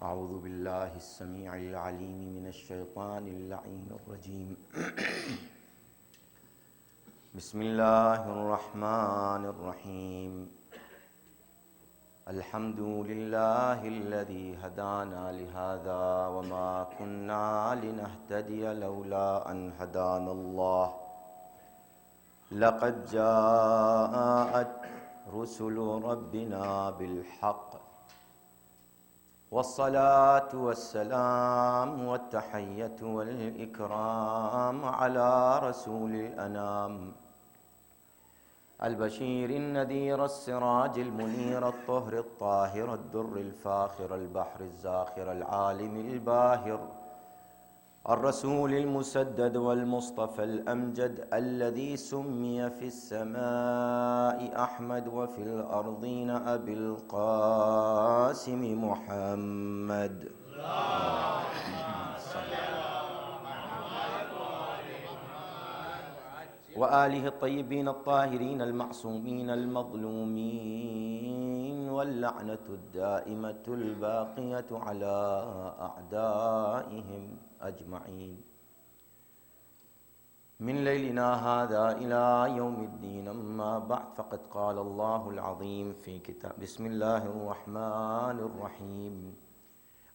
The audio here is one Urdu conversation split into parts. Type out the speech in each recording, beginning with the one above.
اعوذ باللہ السمیع العلیم من الشیطان اللعین الرجیم بسم اللہ الرحمن الرحیم الحمد للہ الذی ہدانا لہذا وما كنا لنہتدی لولا ان ہدانا اللہ لقد جاءت رسل ربنا بالحق والصلاة والسلام والتحية والإكرام على رسول الأنام البشير النذير السراج المنير الطهر الطاهر الدر الفاخر البحر الزاخر العالم الباهر الرسول المسدد والمصطفى الأمجد الذي سمي في السماء أحمد وفي الأرضين أبي القاسم محمد وآله الطيبين الطاهرين المعصومين المظلومين واللعنة الدائمة الباقية على أعدائهم أجمعين من ليلنا هذا إلى يوم الدين. أما بعد فقد قال الله العظيم في كتاب بسم الله الرحمن الرحيم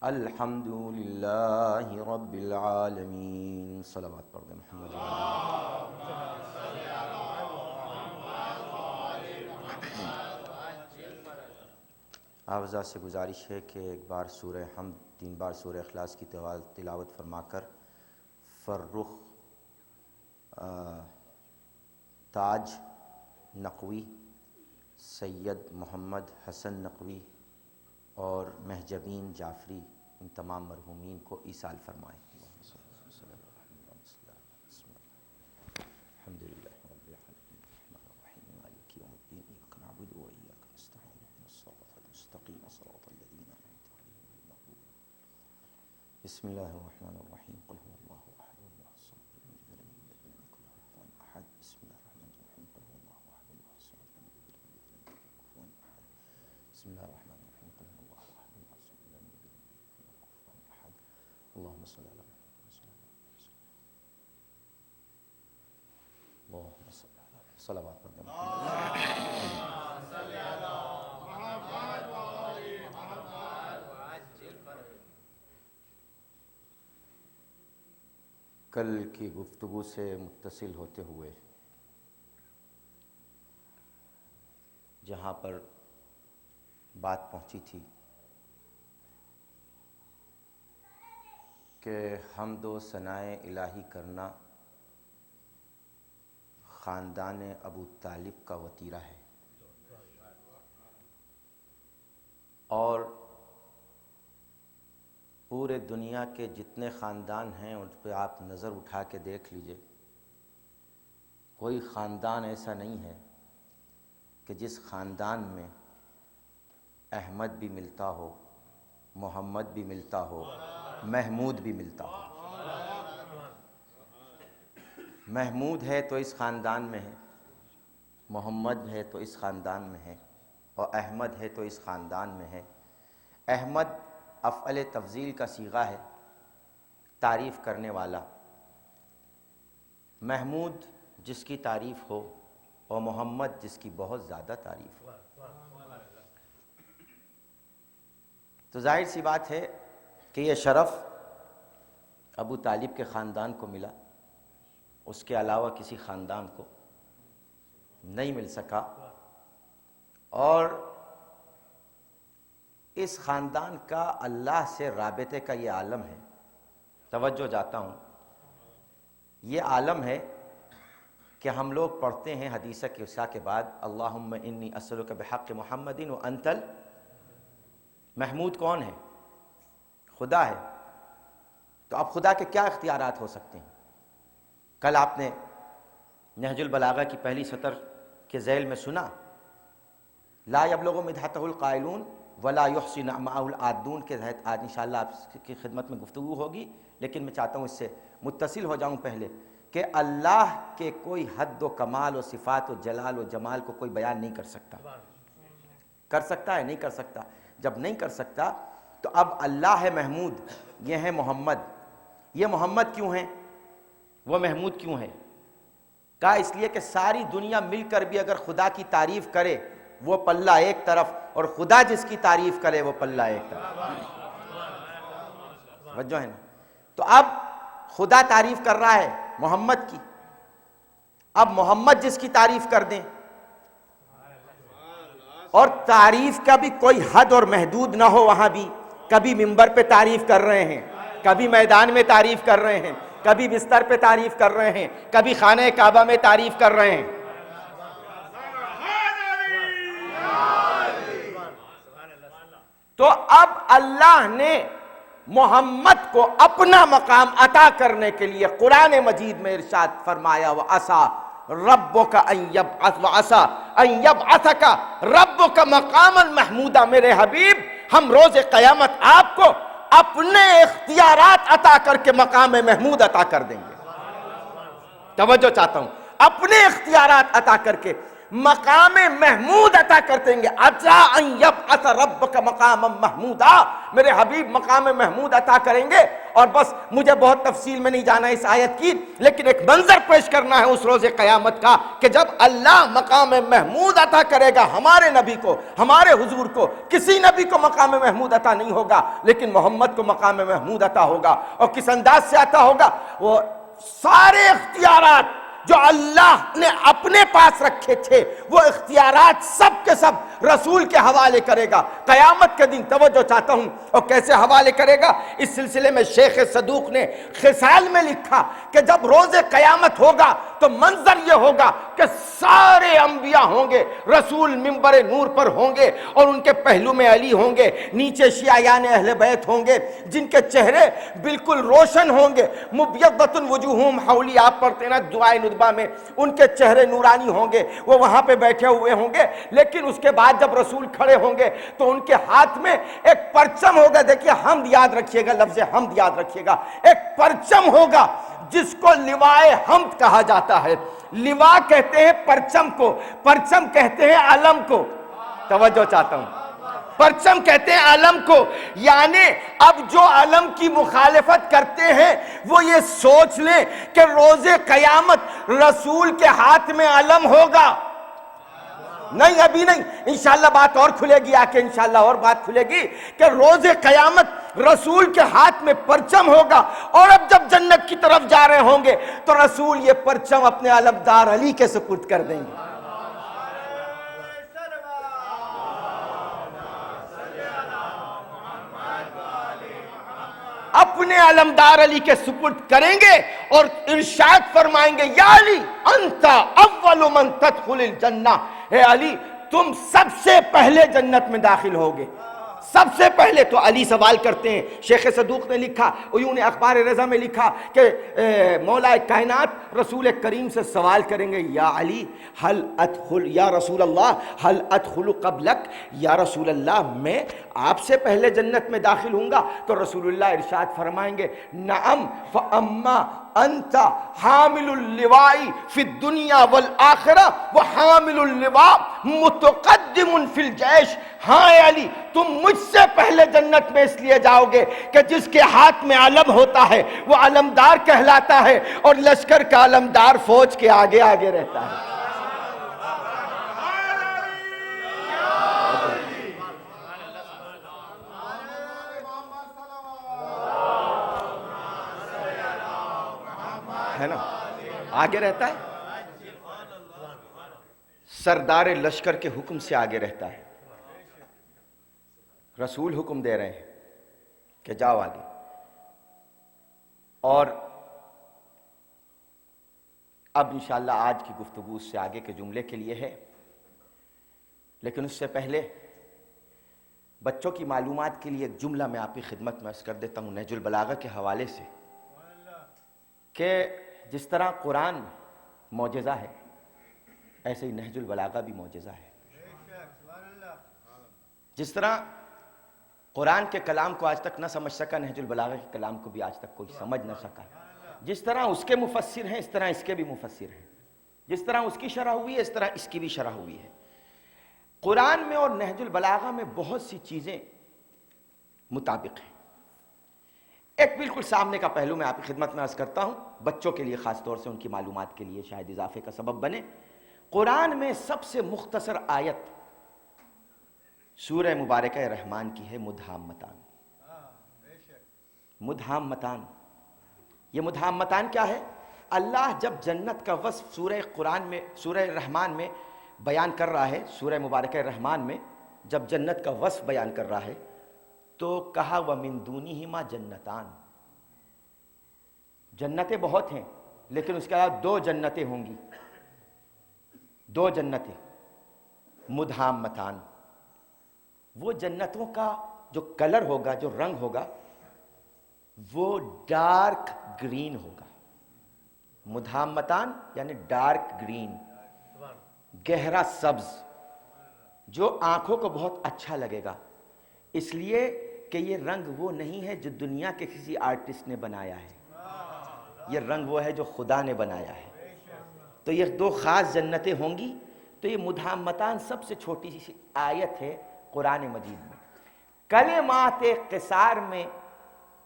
الحمد لله رب العالمين. صلوات پر دیں محمد. حافظہ سے گزارش ہے کہ ایک بار سورہ حمد 3 بار سورہ اخلاص کی تلاوت فرما کر فرخ تاج نقوی، سید محمد حسن نقوی اور محجبین جعفری ان تمام مرحومین کو ایصال فرمائیں. الحمد للہ رب العالمین الرحمن الرحیم مالک یوم الدین ایاک نعبد و ایاک نستعین اهدنا الصراط المستقیم صراط الذین انعمت علیہم غیر المغضوب علیہم. بسم اللہ الرحمن الرحیم قل هو اللہ احد اللہ الصمد لم یلد ولم یولد ولم یکن له کفوا احد. بسم اللہ الرحمن الرحیم قل هو اللہ احد اللہ الصمد لم یلد ولم یولد ولم یکن له کفوا احد. بسم اللہ الرحمن الرحیم قل هو اللہ احد اللہ الصمد لم یلد ولم یولد ولم یکن له کفوا احد. اللهم صل علی اللهم صل علی صلوات پر دیں. کل کی گفتگو سے متصل ہوتے ہوئے جہاں پر بات پہنچی تھی کہ حمد و ثنائے الہی کرنا خاندان ابو طالب کا وتیرہ ہے، اور پورے دنیا کے جتنے خاندان ہیں ان پہ آپ نظر اٹھا کے دیکھ لیجئے، کوئی خاندان ایسا نہیں ہے کہ جس خاندان میں احمد بھی ملتا ہو، محمد بھی ملتا ہو، محمود بھی ملتا ہو. محمود ہے تو اس خاندان میں ہے، محمد ہے تو اس خاندان میں ہے، اور احمد ہے تو اس خاندان میں ہے. احمد افعل تفضیل کا صیغہ ہے، تعریف کرنے والا. محمود جس کی تعریف ہو، اور محمد جس کی بہت زیادہ تعریف ہو. تو ظاہر سی بات ہے کہ یہ شرف ابو طالب کے خاندان کو ملا، اس کے علاوہ کسی خاندان کو نہیں مل سکا. اور اس خاندان کا اللہ سے رابطے کا یہ عالم ہے. توجہ جاتا ہوں، یہ عالم ہے کہ ہم لوگ پڑھتے ہیں حدیث قدسیہ کے بعد اللہم انی اسألک بحق محمد وانت محمود کون ہے؟ خدا ہے. تو اب خدا کے کیا اختیارات ہو سکتے ہیں؟ کل آپ نے نہج البلاغہ کی پہلی سطر کے ذیل میں سنا لا یبلغ مدحتہ القائلون ولا یحصی نعماءہ العادون کے تحت آج انشاءاللہ آپ کی خدمت میں گفتگو ہوگی، لیکن میں چاہتا ہوں اس سے متصل ہو جاؤں پہلے کہ اللہ کے کوئی حد و کمال و صفات و جلال و جمال کو کوئی بیان نہیں کر سکتا. کر سکتا ہے؟ نہیں کر سکتا۔ جب نہیں کر سکتا تو اب اللہ ہے محمود، یہ ہے محمد۔ یہ محمد کیوں ہیں؟ وہ محمود کیوں ہیں؟ کہا اس لیے کہ ساری دنیا مل کر بھی اگر خدا کی تعریف کرے وہ پلہ ایک طرف، اور خدا جس کی تعریف کرے وہ پلہ ایک طرف۔ توجہ ہے نا؟ تو اب خدا تعریف کر رہا ہے محمد کی، اب محمد جس کی تعریف کر دیں، اور تعریف کا بھی کوئی حد اور محدود نہ ہو، وہاں بھی کبھی منبر پہ تعریف کر رہے ہیں، کبھی میدان میں تعریف کر رہے ہیں، کبھی بستر پہ تعریف کر رہے ہیں، کبھی خانہ کعبہ میں تعریف کر رہے ہیں۔ تو اب اللہ نے محمد کو اپنا مقام عطا کرنے کے لیے قرآن مجید میں ارشاد فرمایا وَعَسَىٰ رَبُّكَ أَن يَبْعَثَ وَعَسَىٰ أَن يَبْعَثَكَ رَبُّكَ مَقَامًا مَحْمُودًا۔ میرے حبیب ہم روز قیامت آپ کو اپنے اختیارات عطا کر کے مقام محمود عطا کر دیں گے۔ توجہ چاہتا ہوں، اپنے اختیارات عطا کر کے مقام محمود عطا کر دیں گے۔ عَسَىٰ أَن يَبْعَثَ رَبُّكَ مَقَامًا مَحْمُودًا، میرے حبیب مقام محمود عطا کریں گے۔ اور بس مجھے بہت تفصیل میں نہیں جانا اس آیت کی، لیکن ایک منظر پیش کرنا ہے اس روز قیامت کا کہ جب اللہ مقام محمود عطا کرے گا ہمارے نبی کو، ہمارے حضور کو۔ کسی نبی کو مقام محمود عطا نہیں ہوگا، لیکن محمد کو مقام محمود عطا ہوگا۔ اور کس انداز سے عطا ہوگا؟ وہ سارے اختیارات جو اللہ نے اپنے پاس رکھے تھے، وہ اختیارات سب کے سب رسول کے حوالے کرے گا قیامت کے دن۔ توجہ چاہتا ہوں، اور کیسے حوالے کرے گا؟ اس سلسلے میں شیخ صدوق نے خصال میں لکھا کہ جب روز قیامت ہوگا تو منظر یہ ہوگا کہ سارے انبیاء ہوں گے، رسول منبر نور پر ہوں گے، اور ان کے پہلو میں علی ہوں گے، نیچے شیعیان اہل بیت ہوں گے جن کے چہرے بالکل روشن ہوں گے۔ مبیضۃ وجوہہم حولی، آپ پڑھتے ہیں نا دعائے ندبہ میں، ان کے چہرے نورانی ہوں گے، وہ وہاں پہ بیٹھے ہوئے ہوں گے۔ لیکن اس کے بعد جب رسول کھڑے ہوں گے تو ان کے ہاتھ میں ایک پرچم ہوگا۔ دیکھیے حمد یاد رکھیے گا، لفظ حمد یاد رکھیے گا۔ ایک پرچم ہوگا جس کو لوائے حمد کہا جاتا ہے۔ لوا کہتے ہیں پرچم کو، پرچم کہتے ہیں علم کو۔ توجہ چاہتا ہوں، پرچم کہتے ہیں علم کو، یعنی اب جو علم کی مخالفت کرتے ہیں وہ یہ سوچ لیں کہ روز قیامت رسول کے ہاتھ میں علم ہوگا۔ نہیں، ابھی نہیں، انشاءاللہ بات اور کھلے گی، آ کے انشاءاللہ اور بات کھلے گی کہ روز قیامت رسول کے ہاتھ میں پرچم ہوگا۔ اور اب جب جنت کی طرف جا رہے ہوں گے تو رسول یہ پرچم اپنے علمدار علی کے سپرد کر دیں گے۔ اپنے علمدار علی کے سپرد کریں گے اور ارشاد فرمائیں گے یا علی انت اول من تدخل الجنہ، اے علی تم سب سے پہلے جنت میں داخل ہوگے۔ سب سے پہلے تو علی سوال کرتے ہیں۔ شیخ صدوق نے لکھا، عیون اخبار رضا میں لکھا کہ مولا کائنات رسول کریم سے سوال کریں گے یا علی حل ادخل، یا رسول اللہ حل ادخل قبلک، یا رسول اللہ میں آپ سے پہلے جنت میں داخل ہوں گا؟ تو رسول اللہ ارشاد فرمائیں گے نعم فاما انت حامل اللواء فی الدنیا والآخرہ وحامل اللواء متقدم فی الجیش۔ ہاں اے علی تم مجھ سے پہلے جنت میں اس لیے جاؤ گے کہ جس کے ہاتھ میں علم ہوتا ہے وہ علمدار کہلاتا ہے، اور لشکر کا علمدار فوج کے آگے آگے رہتا ہے۔ ہے نا، آگے رہتا ہے، سردار لشکر کے حکم سے آگے رہتا ہے۔ رسول حکم دے رہے ہیں کہ جاؤ آگے۔ اور اب انشاءاللہ آج کی گفتگو سے آگے کے جملے کے لیے ہے، لیکن اس سے پہلے بچوں کی معلومات کے لیے ایک جملہ میں آپ کی خدمت میں عرض کر دیتا ہوں نہج البلاغہ کے حوالے سے، کہ جس طرح قرآن معجزہ ہے ایسے ہی نہج البلاغہ بھی معجزہ ہے۔ جس طرح قرآن کے کلام کو آج تک نہ سمجھ سکا، نہج البلاغہ کے کلام کو بھی آج تک کوئی سمجھ نہ سکا۔ جس طرح اس کے مفسر ہیں اس طرح اس کے بھی مفسر ہیں، جس طرح اس کی شرح ہوئی ہے اس طرح اس کی بھی شرح ہوئی ہے۔ قرآن میں اور نہج البلاغہ میں بہت سی چیزیں مطابق ہیں. ایک بالکل سامنے کا پہلو میں آپ کی خدمت میں عرض کرتا ہوں، بچوں کے لیے خاص طور سے ان کی معلومات کے لیے شاید اضافے کا سبب بنے. قرآن میں سب سے مختصر آیت سورہ مبارکہ رحمان کی ہے مدھامتان. مدھامتان، یہ مدھامتان کیا ہے؟ اللہ جب جنت کا وصف سورہ قرآن میں، سورہ رحمان میں بیان کر رہا ہے، سورہ مبارکہ رحمان میں جب جنت کا وصف بیان کر رہا ہے تو کہا وَمِن دُونِهِمَا جنتان. جنتیں بہت ہیں لیکن اس کے علاوہ 2 جنتیں ہوں گی، 2 جنتیں مدھامتان. وہ جنتوں کا جو کلر ہوگا، جو رنگ ہوگا، وہ ڈارک گرین ہوگا. مدھامتان یعنی ڈارک گرین، گہرا سبز، جو آنکھوں کو بہت اچھا لگے گا، اس لیے کہ یہ رنگ وہ نہیں ہے جو دنیا کے کسی آرٹسٹ نے بنایا ہے، یہ رنگ وہ ہے جو خدا نے بنایا ہے. تو یہ 2 خاص جنتیں ہوں گی. تو یہ مدھامتان سب سے چھوٹی سی آیت ہے قرآن مجید میں. کلمات قصار میں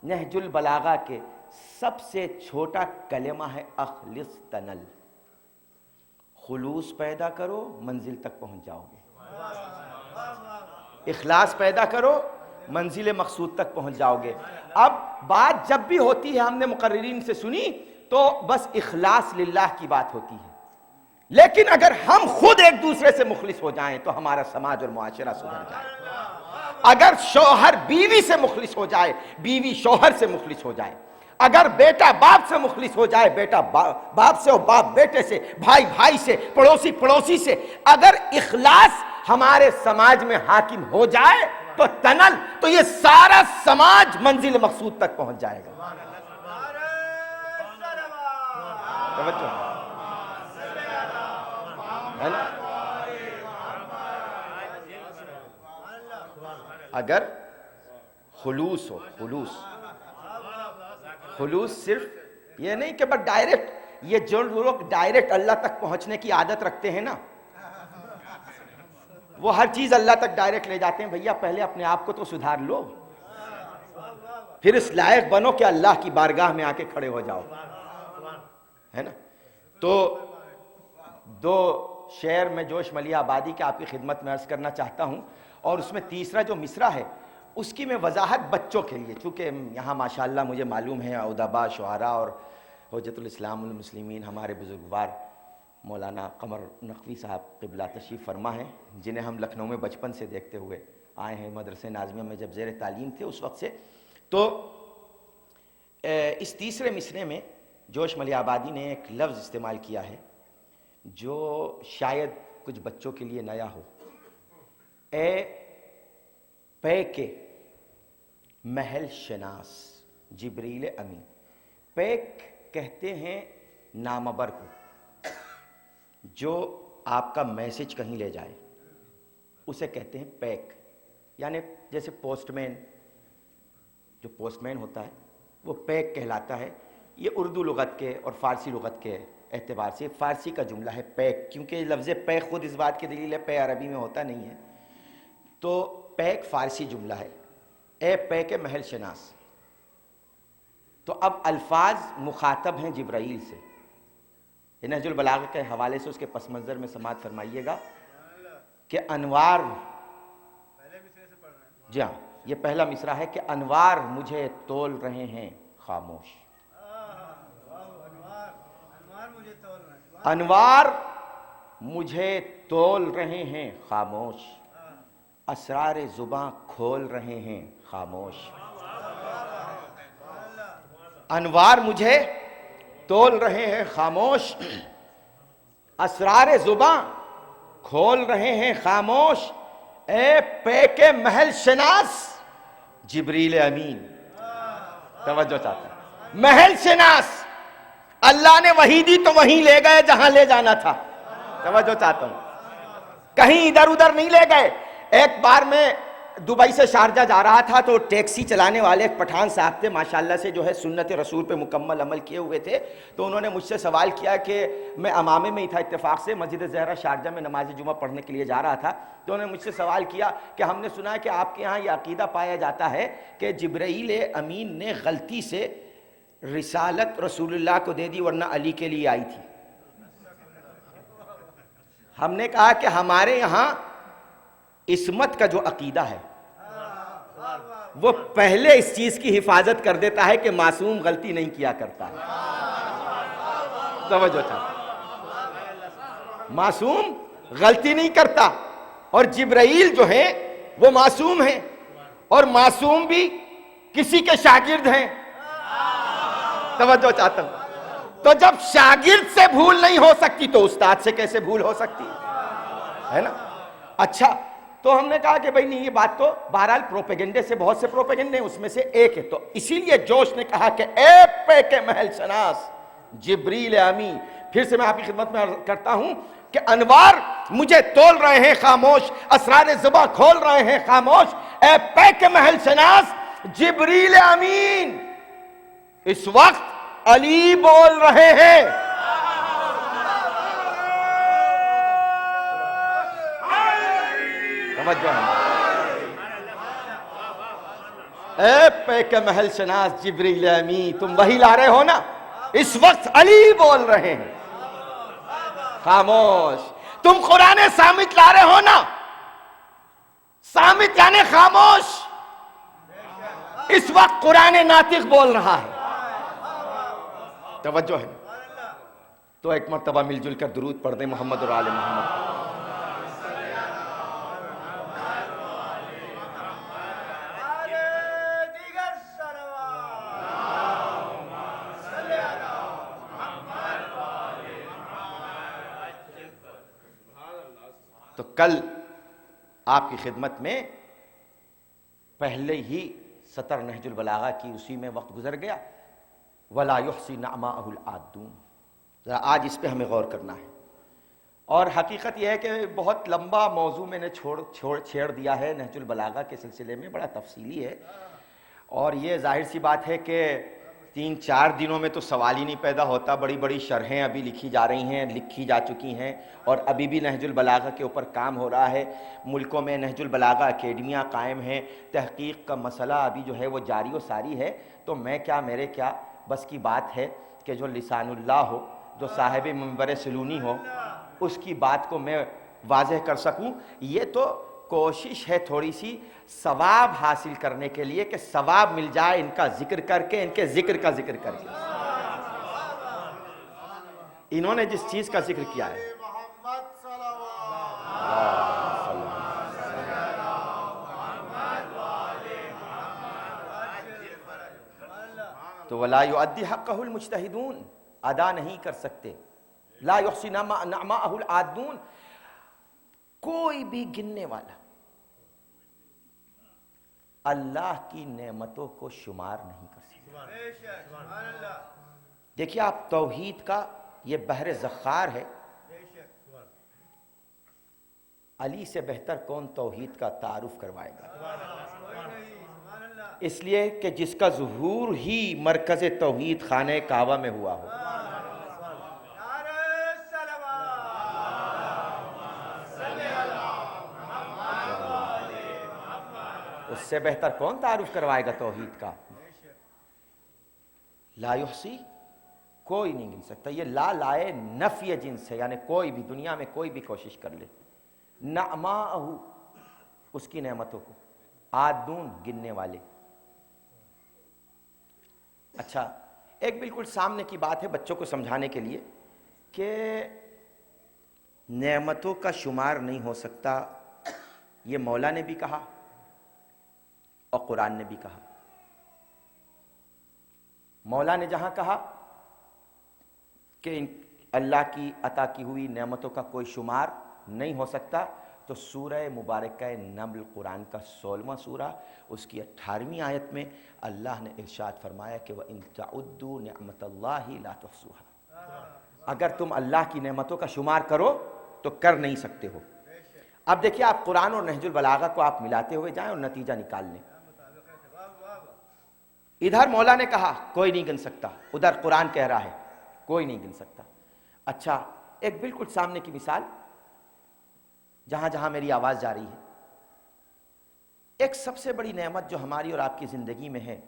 نہج البلاغہ کے سب سے چھوٹا کلمہ ہے اخلص تنل. خلوص پیدا کرو منزل تک پہنچ جاؤ گے. اخلاص پیدا کرو منزل مقصود تک پہنچ جاؤ گے. اب بات جب بھی ہوتی ہے، ہم نے مقررین سے سنی، تو بس اخلاص للہ کی بات ہوتی ہے. لیکن اگر ہم خود ایک دوسرے سے مخلص ہو جائیں تو ہمارا سماج اور معاشرہ سدھر جائے. اگر شوہر بیوی سے مخلص ہو جائے، بیوی شوہر سے مخلص ہو جائے، اگر بیٹا باپ سے مخلص ہو جائے، بیٹا باپ سے اور باپ بیٹے سے، بھائی بھائی سے، پڑوسی پڑوسی سے، اگر اخلاص ہمارے سماج میں حاکم ہو جائے تو تنل، تو یہ سارا سماج منزل مقصود تک پہنچ جائے گا. توجہ ہے نا؟ اگر خلوص ہو، خلوص صرف یہ نہیں کہ بس ڈائریکٹ، یہ جو لوگ ڈائریکٹ اللہ تک پہنچنے کی عادت رکھتے ہیں نا، وہ ہر چیز اللہ تک ڈائریکٹ لے جاتے ہیں. بھیا پہلے اپنے آپ کو تو سدھار لو، پھر اس لائق بنو کہ اللہ کی بارگاہ میں آ کے کھڑے ہو جاؤ، ہے نا؟ تو 2 شعر میں جوش ملیح آبادی کے آپ کی خدمت میں عرض کرنا چاہتا ہوں، اور اس میں تیسرا جو مصرع ہے اس کی میں وضاحت بچوں کے لیے، چونکہ یہاں ماشاءاللہ مجھے معلوم ہے ادباء، شعراء اور حجت الاسلام المسلمین ہمارے بزرگوار مولانا قمر نقوی صاحب قبلہ تشریف فرما ہیں، جنہیں ہم لکھنؤ میں بچپن سے دیکھتے ہوئے آئے ہیں، مدرسہ ناظمیہ میں جب زیر تعلیم تھے اس وقت سے. تو اس تیسرے مصرعے میں جوش ملیح آبادی نے ایک لفظ استعمال کیا ہے جو شاید کچھ بچوں کے لیے نیا ہو. اے پے کے محل شناس جبریل امین. پیک کہتے ہیں نامبر کو، جو آپ کا میسج کہیں لے جائے اسے کہتے ہیں پیک. یعنی جیسے پوسٹ مین، جو پوسٹ مین ہوتا ہے وہ پیک کہلاتا ہے. یہ اردو لغت کے اور فارسی لغت کے اعتبار سے فارسی کا جملہ ہے پیک، کیونکہ لفظ پیک خود اس بات کی دلیل ہے پے عربی میں ہوتا نہیں ہے، تو پیک فارسی جملہ ہے. اے پے کے محل شناس. تو اب الفاظ مخاطب ہیں جبرائیل سے. یہ نہج البلاغہ کے حوالے سے اس کے پس منظر میں سماعت فرمائیے گا کہ انوار، جی ہاں یہ پہلا مصرع ہے کہ انوار مجھے تول رہے ہیں خاموش. انوار مجھے تول رہے ہیں خاموش، اسرار زباں کھول رہے ہیں خاموش. انوار مجھے تول رہے ہیں خاموش، اسرار زباں کھول رہے ہیں خاموش. اے پے کے محل شناس جبریل امین. توجہ چاہتا ہوں، محل شناس، اللہ نے وہی دی تو وہیں لے گئے جہاں لے جانا تھا. توجہ چاہتا ہوں، کہیں ادھر ادھر نہیں لے گئے. ایک بار میں دبئی سے شارجہ جا رہا تھا تو ٹیکسی چلانے والے ایک پٹھان صاحب تھے، ماشاءاللہ سے جو ہے سنت رسول پہ مکمل عمل کیے ہوئے تھے. تو انہوں نے مجھ سے سوال کیا کہ میں امامے میں ہی تھا، اتفاق سے مسجد زہرا شارجہ میں نماز جمعہ پڑھنے کے لیے جا رہا تھا. تو انہوں نے مجھ سے سوال کیا کہ ہم نے سنا ہے کہ آپ کے ہاں یہ عقیدہ پایا جاتا ہے کہ جبرائیل امین نے غلطی سے رسالت رسول اللہ کو دے دی ورنہ علی کے لیے آئی تھی. ہم نے کہا کہ ہمارے یہاں عصمت کا جو عقیدہ ہے وہ پہلے اس چیز کی حفاظت کر دیتا ہے کہ معصوم غلطی نہیں کیا کرتا ہے. توجہ چاہتا، معصوم غلطی نہیں کرتا، اور جبرائیل جو ہیں وہ معصوم ہیں، اور معصوم بھی کسی کے شاگرد ہیں. توجہ چاہتا ہوں. تو جب شاگرد سے بھول نہیں ہو سکتی تو استاد سے کیسے بھول ہو سکتی ہے نا. اچھا، تو ہم نے کہا کہ بھئی نہیں، یہ بات تو بہرحال پروپیگنڈے سے بہت سے پروپیگنڈے ہیں، اس میں سے ایک ہے. تو اسی لیے جوش نے کہا کہ اے پے کے محل شناس جبریل امین. پھر سے میں آپ کی خدمت میں عرض کرتا ہوں کہ انوار مجھے تول رہے ہیں خاموش، اسرار زباں کھول رہے ہیں خاموش. اے پے کے محل شناس جبریل امین اس وقت علی بول رہے ہیں. اے پے کے محل شناس جبریل امین، تم وہی لا رہے ہو نا، اس وقت علی بول رہے ہیں خاموش. تم قرآن صامت لا رہے ہو نا، صامت یعنی خاموش، اس وقت قرآن ناطق بول رہا ہے. توجہ ہے. تو ایک مرتبہ مل جل کر درود پڑھ دیں محمد اور آل محمد. تو کل آپ کی خدمت میں پہلے ہی سطر نہج البلاغہ کی اسی میں وقت گزر گیا. وَلَا يُحْصِي نَعْمَاءَهُ الْعَادُّونَ. ذرا آج اس پہ ہمیں غور کرنا ہے. اور حقیقت یہ ہے کہ بہت لمبا موضوع میں نے چھیڑ دیا ہے نہج البلاغہ کے سلسلے میں، بڑا تفصیلی ہے. اور یہ ظاہر سی بات ہے کہ 3-4 دنوں میں تو سوال ہی نہیں پیدا ہوتا. بڑی بڑی شرحیں ابھی لکھی جا رہی ہیں، لکھی جا چکی ہیں، اور ابھی بھی نہج البلاغہ کے اوپر کام ہو رہا ہے. ملکوں میں نہج البلاغہ اکیڈمیاں قائم ہیں. تحقیق کا مسئلہ ابھی جو ہے وہ جاری و ساری ہے. تو میں کیا، میرے کیا بس کی بات ہے کہ جو لسان اللہ ہو، جو صاحب منبر سلونی ہو، اس کی بات کو میں واضح کر سکوں. یہ تو کوشش ہے تھوڑی سی ثواب حاصل کرنے کے لیے کہ ثواب مل جائے ان کا ذکر کر کے، ان کے ذکر کا ذکر کر کے. انہوں نے جس چیز کا ذکر کیا ہے، تو وَلَا يُؤَدِّي حَقَّهُ الْمُجْتَهِدُونَ، ادا نہیں کر سکتے. لا يحصي نعماءه العادون، کوئی بھی گننے والا اللہ کی نعمتوں کو شمار نہیں کر سکتا. دیکھیے آپ، توحید کا یہ بحر زخار ہے. علی سے بہتر کون توحید کا تعارف کروائے گا؟ اس لیے کہ جس کا ظہور ہی مرکز توحید خانہ کعبہ میں ہوا ہو. اس سے بہتر کون تعارف کروائے گا توحید کا؟ لا یحصی، کوئی نہیں گن سکتا. یہ لا لائے نفی جنس ہے، یعنی کوئی بھی دنیا میں کوئی بھی کوشش کر لے. نعماءہ، اس کی نعمتوں کو، عادون، گننے والے. اچھا، ایک بالکل سامنے کی بات ہے بچوں کو سمجھانے کے لیے کہ نعمتوں کا شمار نہیں ہو سکتا. یہ مولا نے بھی کہا اور قرآن نے بھی کہا. مولا نے جہاں کہا کہ اللہ کی عطا کی ہوئی نعمتوں کا کوئی شمار نہیں ہو سکتا، تو سورہ مبارکہ نمل، قرآن کا 16واں سورہ، اس کی 18ویں آیت میں اللہ نے ارشاد فرمایا کہ وَإِن تَعُدُّوا نِعْمَةَ اللَّهِ لَا تُحْصُوهَا، اگر تم اللہ کی نعمتوں کا شمار کرو تو کر نہیں سکتے ہو. اب دیکھیے آپ قرآن اور نہج البلاغہ کو آپ ملاتے ہوئے جائیں اور نتیجہ نکال لیں. ادھر مولا نے کہا کوئی نہیں گن سکتا، ادھر قرآن کہہ رہا ہے کوئی نہیں گن سکتا. اچھا ایک بالکل سامنے کی مثال، جہاں جہاں میری آواز جا رہی ہے، ایک سب سے بڑی نعمت جو ہماری اور آپ کی زندگی میں ہے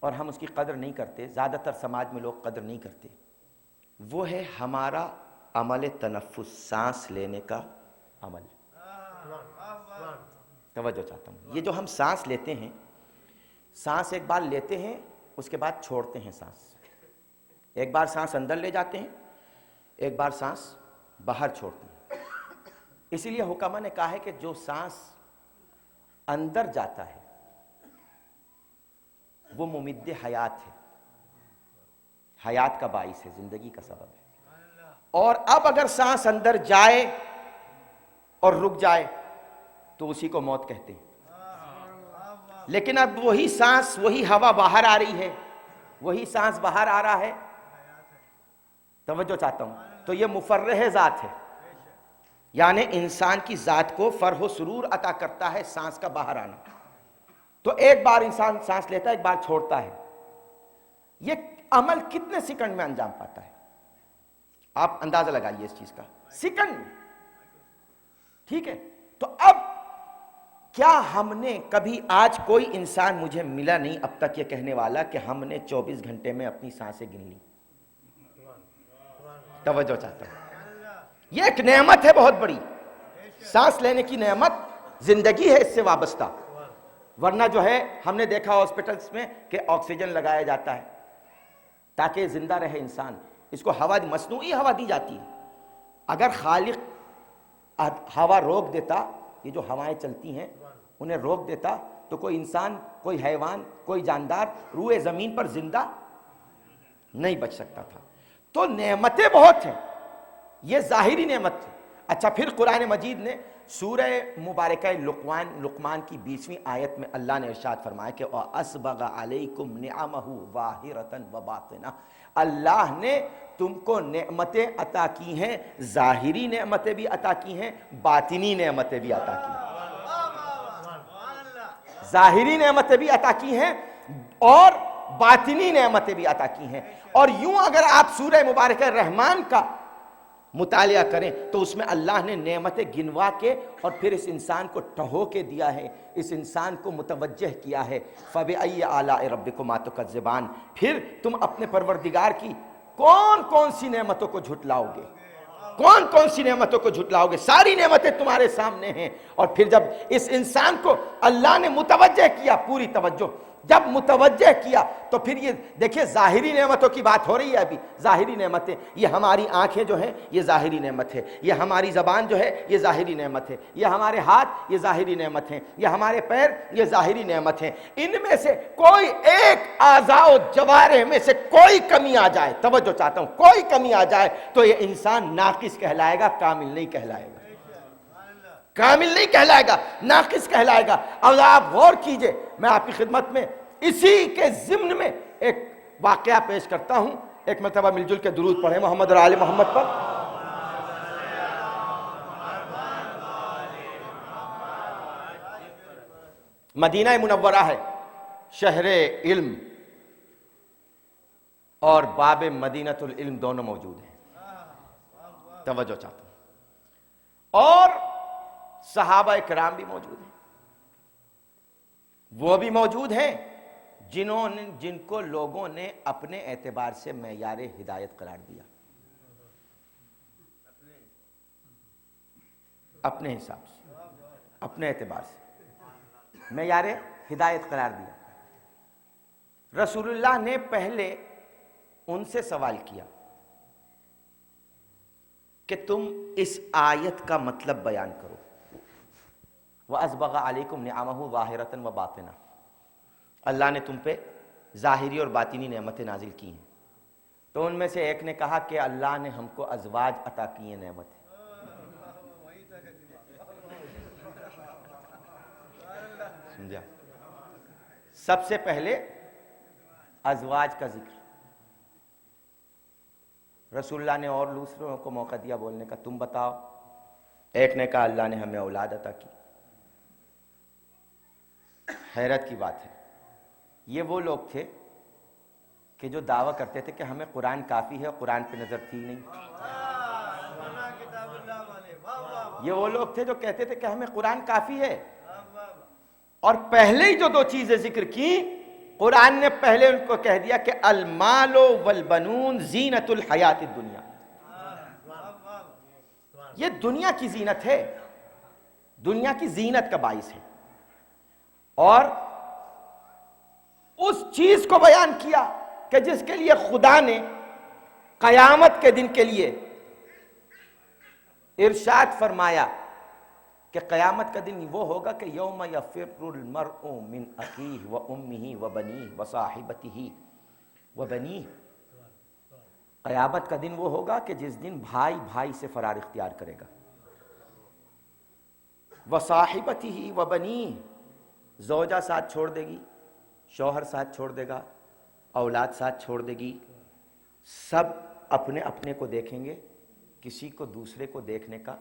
اور ہم اس کی قدر نہیں کرتے، زیادہ تر سماج میں لوگ قدر نہیں کرتے، وہ ہے ہمارا عمل تنفس، سانس لینے کا عمل. توجہ چاہتا ہوں، یہ جو ہم سانس لیتے ہیں، سانس ایک بار لیتے ہیں اس کے بعد چھوڑتے ہیں سانس. ایک بار سانس اندر لے جاتے ہیں، ایک بار سانس باہر چھوڑتے ہیں. اسی لیے حکما نے کہا ہے کہ جو سانس اندر جاتا ہے وہ ممد حیات ہے، حیات کا باعث ہے، زندگی کا سبب ہے. اور اب اگر سانس اندر جائے اور رک جائے تو اسی کو موت کہتے ہیں. لیکن اب وہی سانس، وہی ہوا باہر آ رہی ہے، وہی سانس باہر آ رہا ہے. توجہ چاہتا ہوں، تو یہ مفرح ذات ہے، یعنی انسان کی ذات کو فرح و سرور عطا کرتا ہے سانس کا باہر آنا. تو ایک بار انسان سانس لیتا ہے، ایک بار چھوڑتا ہے. یہ عمل کتنے سیکنڈ میں انجام پاتا ہے؟ آپ اندازہ لگائیے اس چیز کا، سیکنڈ. ٹھیک ہے، تو اب کیا ہم نے کبھی، آج کوئی انسان مجھے ملا نہیں اب تک یہ کہنے والا کہ ہم نے 24 گھنٹے میں اپنی سانسیں گن لی؟ توجہ چاہتا ہوں، یہ ایک نعمت ہے بہت بڑی. سانس لینے کی نعمت زندگی ہے اس سے وابستہ. ورنہ جو ہے ہم نے دیکھا ہاسپٹلس میں کہ آکسیجن لگایا جاتا ہے تاکہ زندہ رہے انسان. اس کو ہوا، مصنوعی ہوا دی جاتی ہے. اگر خالق ہوا روک دیتا، یہ جو ہوائیں چلتی ہیں انہیں روک دیتا، تو کوئی انسان، کوئی حیوان، کوئی جاندار روئے زمین پر زندہ نہیں بچ سکتا تھا. تو نعمتیں بہت ہیں، یہ ظاہری نعمت ہے. اچھا پھر قرآن مجید نے سورہ مبارکہ لقمان کی 20ویں آیت میں اللہ نے ارشاد فرمایا کہ وَأَسْبَغَ عَلَيْكُمْ نِعَمَهُ ظَاهِرَةً وَبَاطِنَةً، اللہ نے تم کو نعمتیں عطا کی ہیں، ظاہری نعمتیں بھی عطا کی ہیں، باطنی نعمتیں بھی عطا کی ہیں. ظاہری نعمتیں بھی عطا کی ہیں اور باطنی نعمتیں بھی عطا کی ہیں. اور یوں اگر آپ سورہ مبارکہ رحمان کا مطالعہ کریں تو اس میں اللہ نے نعمتیں گنوا کے اور پھر اس انسان کو ٹھہو کے دیا ہے، اس انسان کو متوجہ کیا ہے. فَبِأَيِّ آلَاءِ رَبِّكُمَا تُكَذِّبَانِ، پھر تم اپنے پروردگار کی کون کون سی نعمتوں کو جھٹلاؤ گے، کون کون سی نعمتوں کو جھٹلاؤ گے؟ ساری نعمتیں تمہارے سامنے ہیں. اور پھر جب اس انسان کو اللہ نے متوجہ کیا، پوری توجہ جب متوجہ کیا، تو پھر یہ دیکھیں ظاہری نعمتوں کی بات ہو رہی ہے. ابھی ظاہری نعمتیں، یہ ہماری آنکھیں جو ہیں یہ ظاہری نعمت ہے، یہ ہماری زبان جو ہے یہ ظاہری نعمت ہے، یہ ہمارے ہاتھ یہ ظاہری نعمت ہیں، یہ ہمارے پیر یہ ظاہری نعمت ہیں. ان میں سے کوئی ایک اعضاء و جوارح میں سے کوئی کمی آ جائے، توجہ چاہتا ہوں، کوئی کمی آ جائے تو یہ انسان ناقص کہلائے گا، کامل نہیں کہلائے گا. کامل نہیں کہلائے گا، ناقص کہلائے گا. اب آپ غور کیجئے، میں آپ کی خدمت میں اسی کے ضمن میں ایک واقعہ پیش کرتا ہوں. ایک مرتبہ مل جل کے درود پڑھیں محمد اور آل محمد پر. مدینہ منورہ ہے، شہر علم اور باب مدینۃ العلم دونوں موجود ہیں. توجہ چاہتا ہوں. اور صحابہ کرام بھی موجود ہیں، وہ بھی موجود ہیں جن کو لوگوں نے اپنے اعتبار سے معیار ہدایت قرار دیا، اپنے حساب سے، اپنے اعتبار سے معیار ہدایت قرار دیا. رسول اللہ نے پہلے ان سے سوال کیا کہ تم اس آیت کا مطلب بیان کرو. وَأَسْبَغَ عَلَيْكُمْ نِعَمَهُ ظَاهِرَةً وَبَاطِنَةً، اللہ نے تم پہ ظاہری اور باطنی نعمتیں نازل کی ہیں. تو ان میں سے ایک نے کہا کہ اللہ نے ہم کو ازواج عطا کی ہیں نعمت. سمجھا؟ سب سے پہلے ازواج کا ذکر. رسول اللہ نے اور دوسروں کو موقع دیا بولنے کا، تم بتاؤ. ایک نے کہا اللہ نے ہمیں اولاد عطا کی. حیرت کی بات ہے، یہ وہ لوگ تھے کہ جو دعویٰ کرتے تھے کہ ہمیں قرآن کافی ہے اور قرآن پہ نظر تھی نہیں. یہ وہ لوگ تھے جو کہتے تھے کہ ہمیں قرآن کافی ہے، اور پہلے ہی جو دو چیزیں ذکر کی قرآن نے پہلے ان کو کہہ دیا کہ المال والبنون زینت الحیات الدنیا. یہ دنیا کی زینت ہے، دنیا کی زینت کا باعث ہے. اور اس چیز کو بیان کیا کہ جس کے لیے خدا نے قیامت کے دن کے لیے ارشاد فرمایا کہ قیامت کا دن وہ ہوگا کہ یوم یفر المرء من اخیہ و امہ و بنیہ و صاحبتہ و بنیہ. قیامت کا دن وہ ہوگا کہ جس دن بھائی بھائی سے فرار اختیار کرے گا. و صاحبتہ و بنیہ، زوجہ ساتھ چھوڑ دے گی، شوہر ساتھ چھوڑ دے گا، اولاد ساتھ چھوڑ دے گی، سب اپنے اپنے کو دیکھیں گے، کسی کو دوسرے کو دیکھنے کا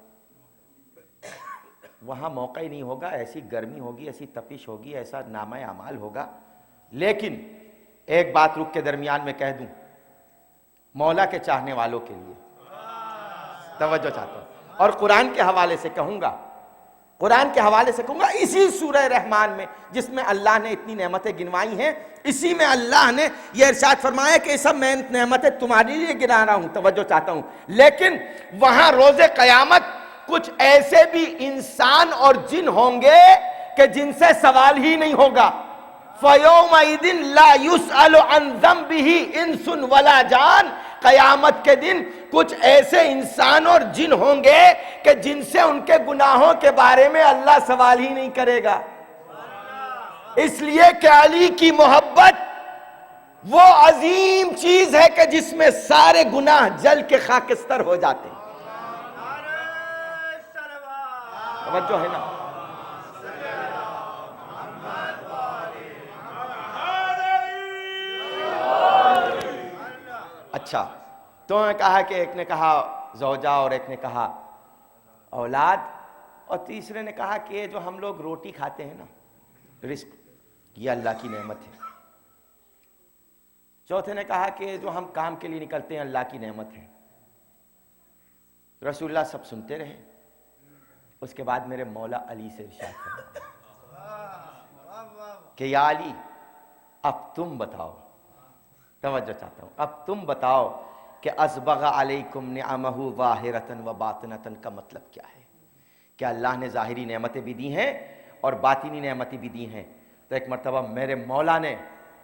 وہاں موقع ہی نہیں ہوگا. ایسی گرمی ہوگی، ایسی تپش ہوگی، ایسا نامہ اعمال ہوگا. لیکن ایک بات رک کے درمیان میں کہہ دوں، مولا کے چاہنے والوں کے لیے توجہ چاہتا ہوں، اور قرآن کے حوالے سے کہوں گا، قرآن کے حوالے سے کہوں گا، اسی سورہ رحمان میں جس میں اللہ نے اتنی نعمتیں گنوائی ہیں، اسی میں اللہ نے یہ ارشاد فرمایا کہ یہ سب میں نعمتیں تمہارے لیے گنا رہا ہوں. توجہ چاہتا ہوں. لیکن وہاں روز قیامت کچھ ایسے بھی انسان اور جن ہوں گے کہ جن سے سوال ہی نہیں ہوگا. فَيَوْمَئِذٍ لَا يُسْأَلُ عَنْ ذَنْبِهِ إِنسٌ وَلَا جَانٌ. قیامت کے دن کچھ ایسے انسان اور جن ہوں گے کہ جن سے ان کے گناہوں کے بارے میں اللہ سوال ہی نہیں کرے گا. اس لیے کہ علی کی محبت وہ عظیم چیز ہے کہ جس میں سارے گناہ جل کے خاکستر ہو جاتے ہیں. توجہ ہے نا؟ اچھا، تو نے کہا کہ ایک نے کہا زوجہ اور ایک نے کہا اولاد، اور تیسرے نے کہا کہ یہ جو ہم لوگ روٹی کھاتے ہیں نا، رزق، یہ اللہ کی نعمت ہے. چوتھے نے کہا کہ جو ہم کام کے لیے نکلتے ہیں اللہ کی نعمت ہے. رسول اللہ سب سنتے رہے. اس کے بعد میرے مولا علی سے ارشاد فرمایا کہ یا علی اب تم بتاؤ، توجہ چاہتا ہوں، اب تم بتاؤ کہ اسبغ علیکم نعمہ ظاہرۃ و باطنۃ کا مطلب کیا ہے؟ کہ اللہ نے ظاہری نعمتیں بھی دی ہیں اور باطنی نعمتیں بھی دی ہیں. تو ایک مرتبہ میرے مولا نے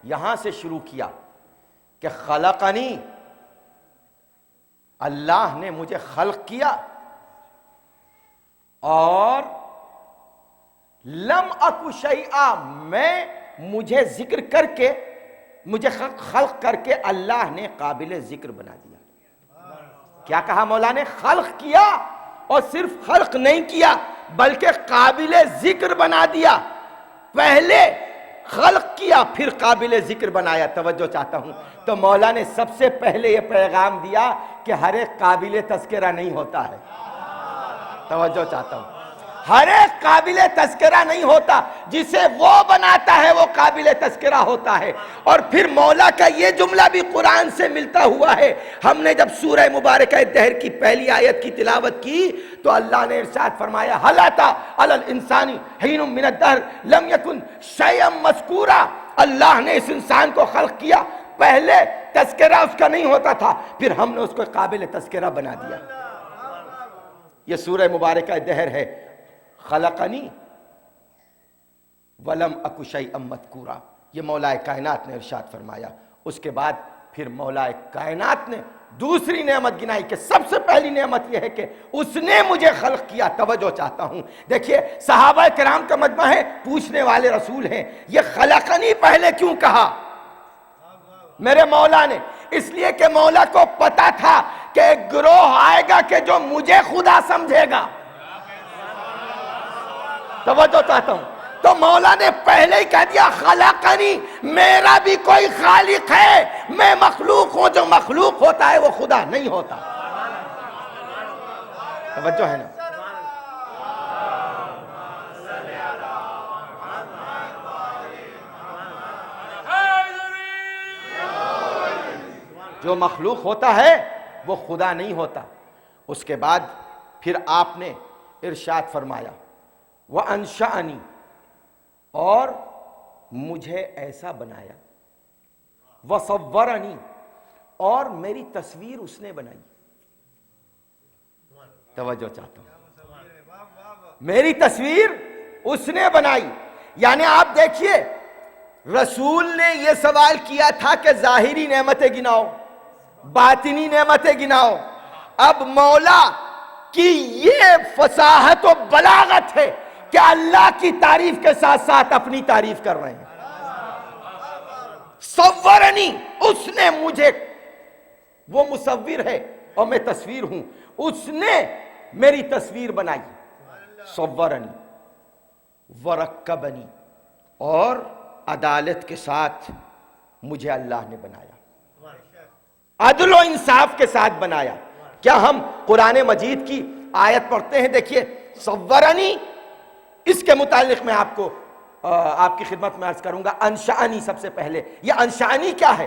یہاں سے شروع کیا کہ خلقنی، اللہ نے مجھے خلق کیا، اور لم اکو شیئا، مجھے ذکر کر کے، مجھے خلق کر کے اللہ نے قابل ذکر بنا دیا. کیا کہا مولا نے؟ خلق کیا، اور صرف خلق نہیں کیا بلکہ قابل ذکر بنا دیا. پہلے خلق کیا پھر قابل ذکر بنایا. توجہ چاہتا ہوں. تو مولا نے سب سے پہلے یہ پیغام دیا کہ ہر ایک قابل تذکرہ نہیں ہوتا ہے. توجہ چاہتا ہوں. ہر ایک قابل تذکرہ نہیں ہوتا، جسے وہ بناتا ہے وہ قابل تذکرہ ہوتا ہے. اور پھر مولا کا یہ جملہ بھی قرآن سے ملتا ہوا ہے. ہم نے جب سورہ مبارکہ دہر کی پہلی آیت کی تلاوت کی تو اللہ نے ارشاد فرمایا هل أتى على الإنسان حين من الدهر لم يكن شيئا مذكورا. اللہ نے اس انسان کو خلق کیا، پہلے تذکرہ اس کا نہیں ہوتا تھا، پھر ہم نے اس کو قابل تذکرہ بنا دیا. یہ سورہ مبارکہ دہر ہے. خلقنی ولم اکو شیئا مذکورا، یہ مولا کائنات نے ارشاد فرمایا. اس کے بعد پھر مولا کائنات نے دوسری نعمت گنائی کہ سب سے پہلی نعمت یہ ہے کہ اس نے مجھے خلق کیا. توجہ چاہتا ہوں. دیکھیے صحابہ کرام کا مجمع ہے، پوچھنے والے رسول ہیں، یہ خلقنی پہلے کیوں کہا میرے مولا نے؟ اس لیے کہ مولا کو پتا تھا کہ ایک گروہ آئے گا کہ جو مجھے خدا سمجھے گا. توجہ چاہتا ہوں. تو مولا نے پہلے ہی کہہ دیا خلقنی، میرا بھی کوئی خالق ہے، میں مخلوق ہوں، جو مخلوق ہوتا ہے وہ خدا نہیں ہوتا. توجہ ہے نا؟ جو مخلوق ہوتا ہے وہ خدا نہیں ہوتا۔ اس کے بعد پھر آپ نے ارشاد فرمایا وَأَنشَأَنِي، اور مجھے ایسا بنایا، وَصَوَّرَنِي، اور میری تصویر اس نے بنائی۔ توجہ چاہتا ہوں، میری تصویر اس نے بنائی۔ یعنی آپ دیکھیے رسول نے یہ سوال کیا تھا کہ ظاہری نعمتیں گناؤ، باطنی نعمتیں گناؤ، اب مولا کی یہ فصاحت و بلاغت ہے کہ اللہ کی تعریف کے ساتھ ساتھ اپنی تعریف کر رہے ہیں۔ صورنی، اس نے مجھے، وہ مصور ہے اور میں تصویر ہوں، اس نے میری تصویر بنائی۔ صورنی ورکبنی، اور عدالت کے ساتھ مجھے اللہ نے بنایا، عدل و انصاف کے ساتھ بنایا۔ کیا ہم قرآن مجید کی آیت پڑھتے ہیں؟ دیکھیے صورنی، اس کے متعلق میں آپ کو آپ کی خدمت میں عرض کروں گا۔ انشأنی، سب سے پہلے یہ انشأنی کیا ہے؟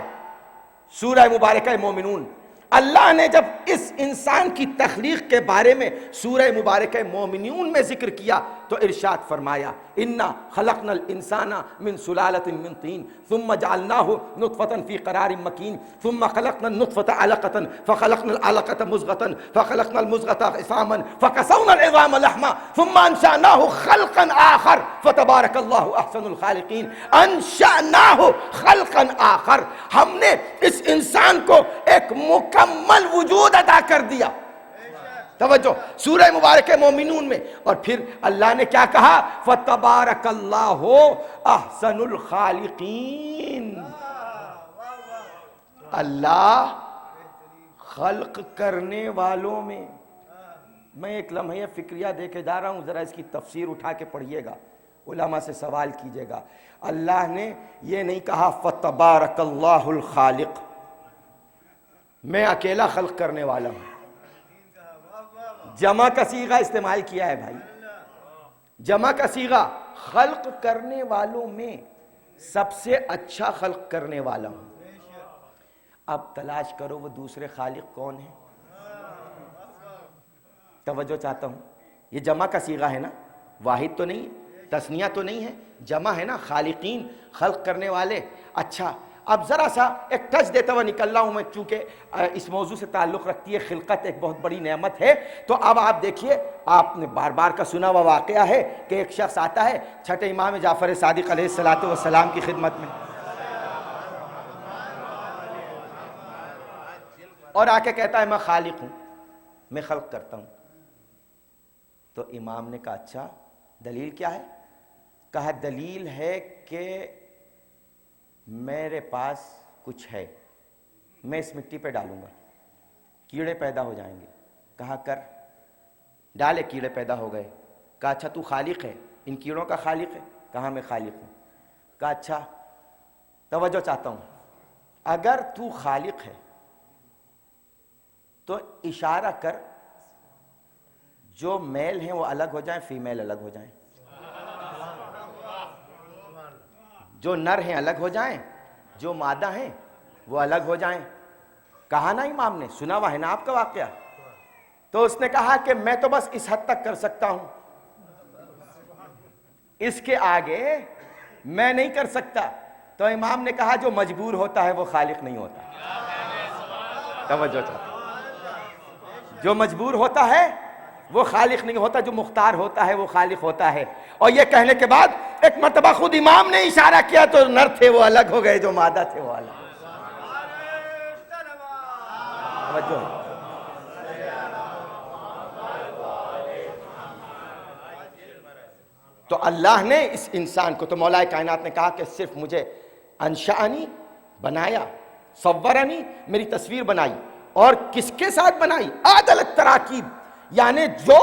سورہ مبارکہ مومنون، اللہ نے جب اس انسان کی تخلیق کے بارے میں سورہ مبارکہ مومنون میں ذکر کیا تو ارشاد فرمایا انا خلقنا الانسان من سلالۃ من طین ثم جعلناہ نطفۃ فی قرار مکین ثم خلقنا النطفۃ علقۃ فخلقنا العلقۃ مضغۃ فخلقنا المضغۃ عظاما فکسونا العظام لحما ثم انشأناہ خلقا آخر فتبارک اللہ احسن الخالقین۔ انشأناہ خلقا آخر، ہم نے اس انسان کو ایک مکمل وجود عطا کر دیا۔ توجہ، سورہ مبارکہ مومنون میں، اور پھر اللہ نے کیا کہا؟ فَتَبَارَكَ اللَّهُ أَحْسَنُ الْخَالِقِينَ۔ اللہ خلق کرنے والوں میں ایک لمحہ فکریہ دے کے جا رہا ہوں، ذرا اس کی تفسیر اٹھا کے پڑھیے گا، علماء سے سوال کیجئے گا۔ اللہ نے یہ نہیں کہا فَتَبَارَكَ اللَّهُ الْخَالِقُ، میں اکیلا خلق کرنے والا ہوں، جمع کا صیغہ استعمال کیا ہے بھائی، جمع کا صیغہ، خلق کرنے والوں میں سب سے اچھا خلق کرنے والا ہوں۔ اب تلاش کرو وہ دوسرے خالق کون ہیں؟ توجہ چاہتا ہوں، یہ جمع کا صیغہ ہے نا، واحد تو نہیں ہے، تثنیہ تو نہیں ہے، جمع ہے نا، خالقین، خلق کرنے والے۔ اچھا اب ذرا سا ایک ٹچ دیتا ہوا نکل رہا ہوں میں، چونکہ اس موضوع سے تعلق رکھتی ہے، خلقت ایک بہت بڑی نعمت ہے۔ تو اب آپ دیکھیے، آپ نے بار بار کا سنا ہوا واقعہ ہے کہ ایک شخص آتا ہے چھٹے امام جعفر صادق علیہ السلام کی خدمت میں، اور آ کے کہتا ہے میں خالق ہوں، میں خلق کرتا ہوں۔ تو امام نے کہا اچھا دلیل کیا ہے؟ کہا دلیل ہے کہ میرے پاس کچھ ہے، میں اس مٹی پہ ڈالوں گا، کیڑے پیدا ہو جائیں گے۔ کہا کر، ڈالے، کیڑے پیدا ہو گئے۔ کہا اچھا تو خالق ہے، ان کیڑوں کا خالق ہے؟ کہا میں خالق ہوں۔ کہا اچھا توجہ چاہتا ہوں، اگر تو خالق ہے تو اشارہ کر جو میل ہیں وہ الگ ہو جائیں، فیمیل الگ ہو جائیں، جو نر ہیں الگ ہو جائیں، جو مادہ ہیں وہ الگ ہو جائیں۔ کہا نا امام نے، سنا ہوا ہے نا آپ کا واقعہ۔ تو اس نے کہا کہ میں تو بس اس حد تک کر سکتا ہوں، اس کے آگے میں نہیں کر سکتا۔ تو امام نے کہا جو مجبور ہوتا ہے وہ خالق نہیں ہوتا۔ توجہ چاہتا ہوں، جو مجبور ہوتا ہے وہ خالق نہیں ہوتا، جو مختار ہوتا ہے وہ خالق ہوتا ہے۔ اور یہ کہنے کے بعد ایک مرتبہ خود امام نے اشارہ کیا تو نر تھے وہ الگ ہو گئے، جو مادہ تھے وہ الگ۔ تو اللہ نے اس انسان کو، تو مولا کائنات نے کہا کہ صرف مجھے انشأنی بنایا، صورنی میری تصویر بنائی، اور کس کے ساتھ بنائی؟ عدل التراکیب، یعنی جو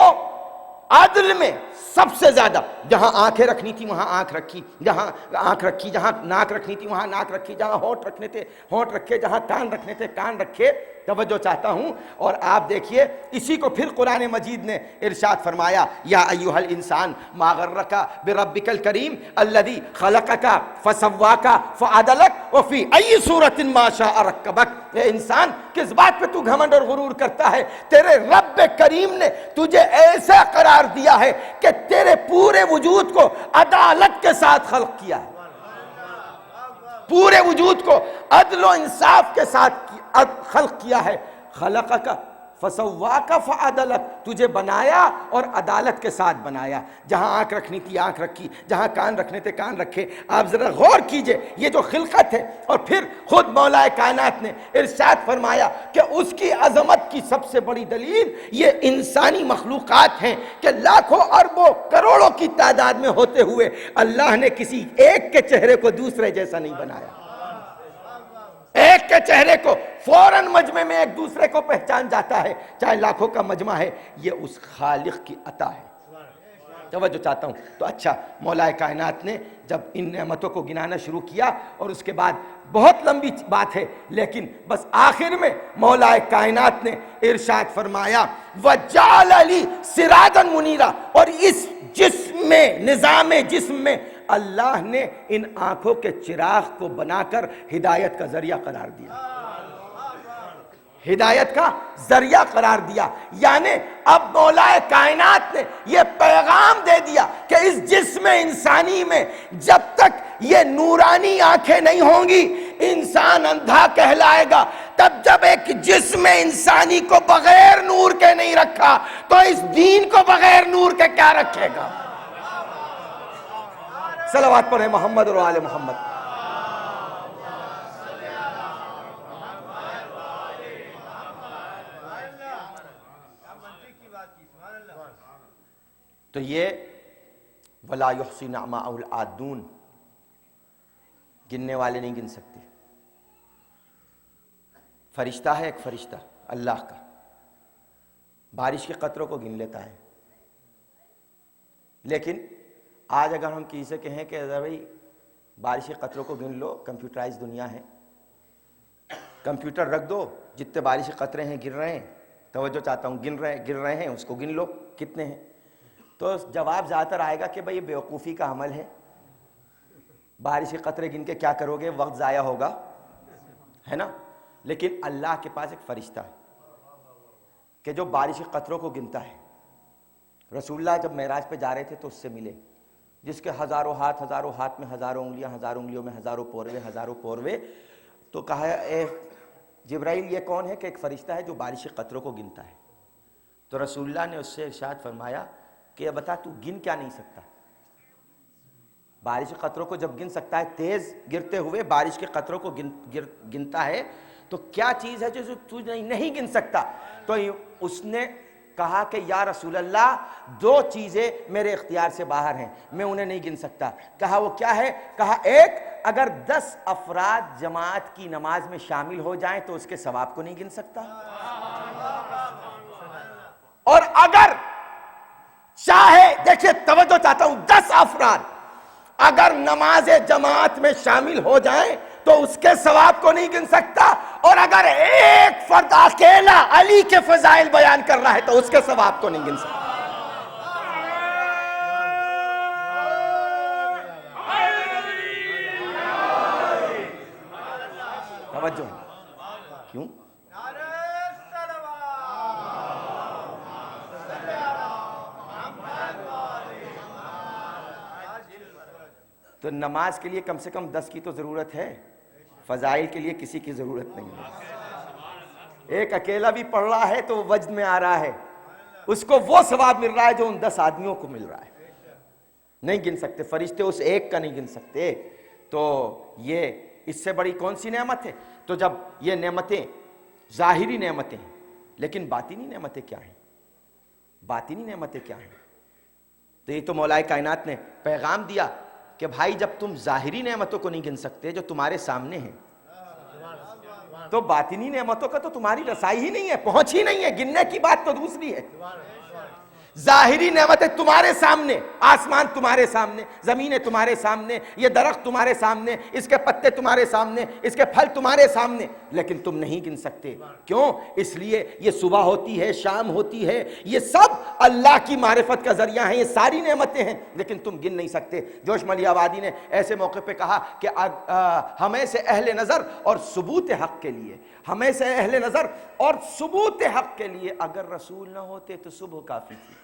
عدل میں سب سے زیادہ، جہاں آنکھیں رکھنی تھی وہاں آنکھ رکھی، جہاں آنکھ رکھی، جہاں ناک رکھنی تھی وہاں ناک رکھی، جہاں ہونٹ رکھنے تھے ہونٹ رکھے، جہاں کان رکھنے تھے کان رکھے، توجہ چاہتا ہوں. اور آپ دیکھیے اسی کو پھر قرآن مجید نے ارشاد فرمایا یا ایھا الانسان ما غرک بربک الکریم الذی خلقک فسواک فعدلک وفی ای صورت ما شاء رکبک. اے انسان کس بات پہ تو گھمنڈ اور غرور کرتا ہے؟ تیرے رب کریم نے تجھے ایسا قرار دیا ہے کہ تیرے پورے وجود کو عدالت کے ساتھ خلق کیا ہے، پورے وجود کو عدل و انصاف کے ساتھ خلق کیا ہے. خلقک فسواک فعدلک، تجھے بنایا اور عدالت کے ساتھ بنایا. جہاں آنکھ رکھنی تھی آنکھ رکھی، جہاں کان رکھنے تھے کان رکھے. آپ ذرا غور کیجئے یہ جو خلقت ہے. اور پھر خود مولا کائنات نے ارشاد فرمایا کہ اس کی عظمت کی سب سے بڑی دلیل یہ انسانی مخلوقات ہیں کہ لاکھوں اربوں کروڑوں کی تعداد میں ہوتے ہوئے اللہ نے کسی ایک کے چہرے کو دوسرے جیسا نہیں بنایا. ایک کے چہرے کو فوراً مجمع میں ایک دوسرے کو پہچان جاتا ہے، چاہے لاکھوں کا مجمع ہے. یہ اس خالق کی عطا ہے. توجہ چاہتا ہوں. تو اچھا، مولا کائنات نے جب ان نعمتوں کو گنانا شروع کیا اور اس کے بعد بہت لمبی بات ہے لیکن بس آخر میں مولا کائنات نے ارشاد فرمایا وَجَعَلَ لِي سِرَاجًا مُنِيرًا. اور اس جسم میں، نظام جسم میں اللہ نے ان آنکھوں کے چراغ کو بنا کر ہدایت کا ذریعہ قرار دیا. ہدایت کا ذریعہ قرار دیا. یعنی اب مولا کائنات نے یہ پیغام دے دیا کہ اس جسم انسانی میں جب تک یہ نورانی آنکھیں نہیں ہوں گی انسان اندھا کہلائے گا. تب جب ایک جسم انسانی کو بغیر نور کے نہیں رکھا تو اس دین کو بغیر نور کے کیا رکھے گا؟ صلوات پڑھیں محمد اور آل محمد. تو یہ وَلَا يُحْصِي نِعْمَتَهُ الْعَادُّونَ، گننے والے نہیں گن سکتے. فرشتہ ہے ایک فرشتہ اللہ کا، بارش کے قطروں کو گن لیتا ہے. لیکن آج اگر ہم کسی سے کہیں کہ بھائی بارش کے قطروں کو گن لو، کمپیوٹرائز دنیا ہے، کمپیوٹر رکھ دو جتنے بارش کے قطرے ہیں گر رہے ہیں، توجہ چاہتا ہوں، گر رہے ہیں اس کو گن لو کتنے ہیں. تو جواب زیادہ تر آئے گا کہ بھئی یہ بیوقوفی کا عمل ہے، بارش کے قطرے گن کے کیا کرو گے، وقت ضائع ہوگا، ہے نا. لیکن اللہ کے پاس ایک فرشتہ ہے کہ جو بارش کے قطروں کو گنتا ہے. رسول اللہ جب معراج پہ جا رہے تھے تو اس سے ملے جس کے ہزاروں ہاتھ میں ہزاروں انگلیوں میں ہزاروں پوروے. تو کہا اے جبرائیل یہ کون ہے؟ کہ ایک فرشتہ ہے جو بارش کے قطروں کو گنتا ہے. تو رسول اللہ نے اس سے ارشاد فرمایا کہ بتا تو گن کیا نہیں سکتا؟ بارش کے قطروں کو جب گن سکتا ہے، تیز گرتے ہوئے بارش کے قطروں کو گنتا ہے، تو کیا چیز ہے جو تو نہیں گن سکتا؟ تو اس نے کہا کہ یا رسول اللہ 2 چیزیں میرے اختیار سے باہر ہیں، میں انہیں نہیں گن سکتا. کہا وہ کیا ہے؟ کہا ایک، اگر 10 افراد جماعت کی نماز میں شامل ہو جائیں تو اس کے ثواب کو نہیں گن سکتا، اور اگر چاہے، دیکھیں توجہ چاہتا ہوں، 10 افراد اگر نماز جماعت میں شامل ہو جائیں تو اس کے ثواب کو نہیں گن سکتا، اور اگر ایک فرد اکیلا علی کے فضائل بیان کر رہا ہے تو اس کے ثواب کو نہیں گن سکتا. توجہ کیوں؟ تو نماز کے لیے کم سے کم 10 کی تو ضرورت ہے، فضائل کے لیے کسی کی ضرورت نہیں ہے. ایک اکیلا بھی پڑھ رہا ہے تو وجد میں آ رہا ہے، اس کو وہ ثواب مل رہا ہے جو ان 10 آدمیوں کو مل رہا ہے. نہیں گن سکتے فرشتے، اس ایک کا نہیں گن سکتے. تو یہ اس سے بڑی کون سی نعمت ہے؟ تو جب یہ نعمتیں ظاہری نعمتیں ہیں، لیکن باطنی نعمتیں کیا ہیں؟ باطنی نعمتیں کیا ہیں؟ تو یہ تو مولا کائنات نے پیغام دیا کہ بھائی جب تم ظاہری نعمتوں کو نہیں گن سکتے جو تمہارے سامنے ہیں، تو باطنی نعمتوں کا تو تمہاری رسائی ہی نہیں ہے، پہنچ ہی نہیں ہے. گننے کی بات تو دوسری ہے. ظاہری نعمتیں تمہارے سامنے، آسمان تمہارے سامنے، زمینیں تمہارے سامنے، یہ درخت تمہارے سامنے، اس کے پتے تمہارے سامنے، اس کے پھل تمہارے سامنے، لیکن تم نہیں گن سکتے. کیوں؟ اس لیے یہ صبح ہوتی ہے، شام ہوتی ہے، یہ سب اللہ کی معرفت کا ذریعہ ہیں، یہ ساری نعمتیں ہیں، لیکن تم گن نہیں سکتے. جوش ملی آبادی نے ایسے موقع پہ کہا کہ ہمیں سے اہل نظر اور ثبوت حق کے لیے، ہمیں سے اہل نظر اور ثبوت حق کے لیے اگر رسول نہ ہوتے تو صبح کافی تھی.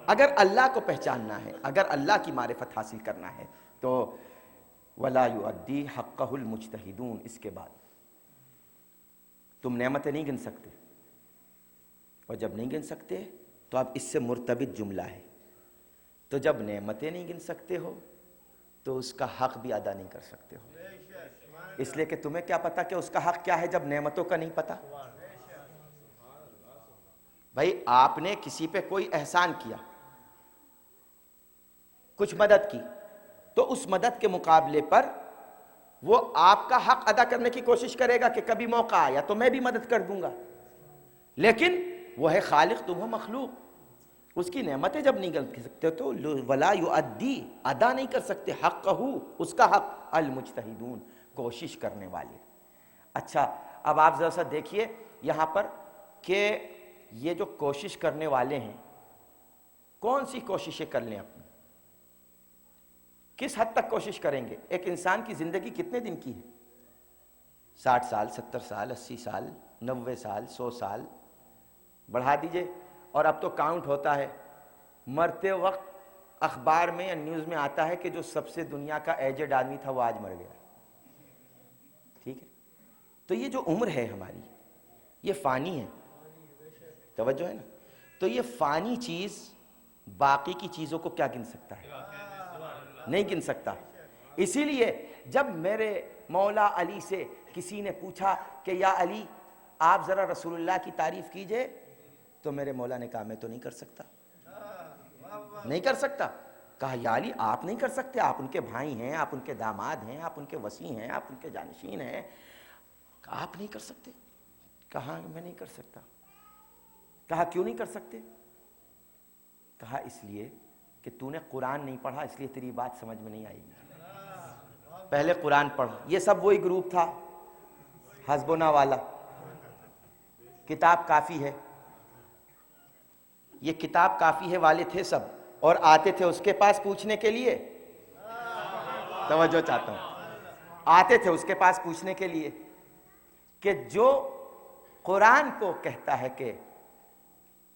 اگر اللہ کو پہچاننا ہے، اگر اللہ کی معرفت حاصل کرنا ہے تو وَلَا يُؤَدِّي حَقَّهُ الْمُجْتَهِدُونَ. اس کے بعد تم نعمتیں نہیں گن سکتے، اور جب نہیں گن سکتے تو اب اس سے مرتبط جملہ ہے، تو جب نعمتیں نہیں گن سکتے ہو تو اس کا حق بھی ادا نہیں کر سکتے ہو. اس لیے کہ تمہیں کیا پتا کہ اس کا حق کیا ہے جب نعمتوں کا نہیں پتا. بھائی آپ نے کسی پہ کوئی احسان کیا، کچھ مدد کی، تو اس مدد کے مقابلے پر وہ آپ کا حق ادا کرنے کی کوشش کرے گا کہ کبھی موقع آیا تو میں بھی مدد کر دوں گا. لیکن وہ ہے خالق، تم ہو مخلوق. اس کی نعمتیں جب نہیں کر سکتے تو ولا یؤدی، ادا نہیں کر سکتے، حقہ، اس کا حق، المجتہدون، کوشش کرنے والے. اچھا اب آپ ذرا سا دیکھیے یہاں پر کہ یہ جو کوشش کرنے والے ہیں کون سی کوششیں کر لیں اپنی، کس حد تک کوشش کریں گے. ایک انسان کی زندگی کتنے دن کی ہے؟ 60 سال، 70 سال، 80 سال، 90 سال، 100 سال، بڑھا دیجئے. اور اب تو کاؤنٹ ہوتا ہے، مرتے وقت اخبار میں یا نیوز میں آتا ہے کہ جو سب سے دنیا کا ایجڈ آدمی تھا وہ آج مر گیا. ٹھیک ہے، تو یہ جو عمر ہے ہماری یہ فانی ہے، توجہ ہے نا. تو یہ فانی چیز باقی کی چیزوں کو کیا گن سکتا ہے؟ نہیں گن سکتا. اسی لیے جب میرے مولا علی سے کسی نے پوچھا کہ یا علی آپ ذرا رسول اللہ کی تعریف کیجئے، تو میرے مولا نے کہا میں تو نہیں کر سکتا، نہیں کر سکتا. کہا یا علی آپ نہیں کر سکتے، آپ ان کے بھائی ہیں، آپ ان کے داماد ہیں، آپ ان کے وصی ہیں، آپ ان کے جانشین ہیں، آپ نہیں کر سکتے. کہا میں نہیں کر سکتا. کہا کیوں نہیں کر سکتے؟ کہا اس لیے کہ تو نے قرآن نہیں پڑھا، اس لیے تیری بات سمجھ میں نہیں آئے گی. پہلے قرآن پڑھ. یہ سب وہی گروپ تھا حسبنا والا، کتاب کافی ہے، یہ کتاب کافی ہے والے تھے سب، اور آتے تھے اس کے پاس پوچھنے کے لیے. توجہ چاہتا ہوں، آتے تھے اس کے پاس پوچھنے کے لیے کہ جو قرآن کو کہتا ہے کہ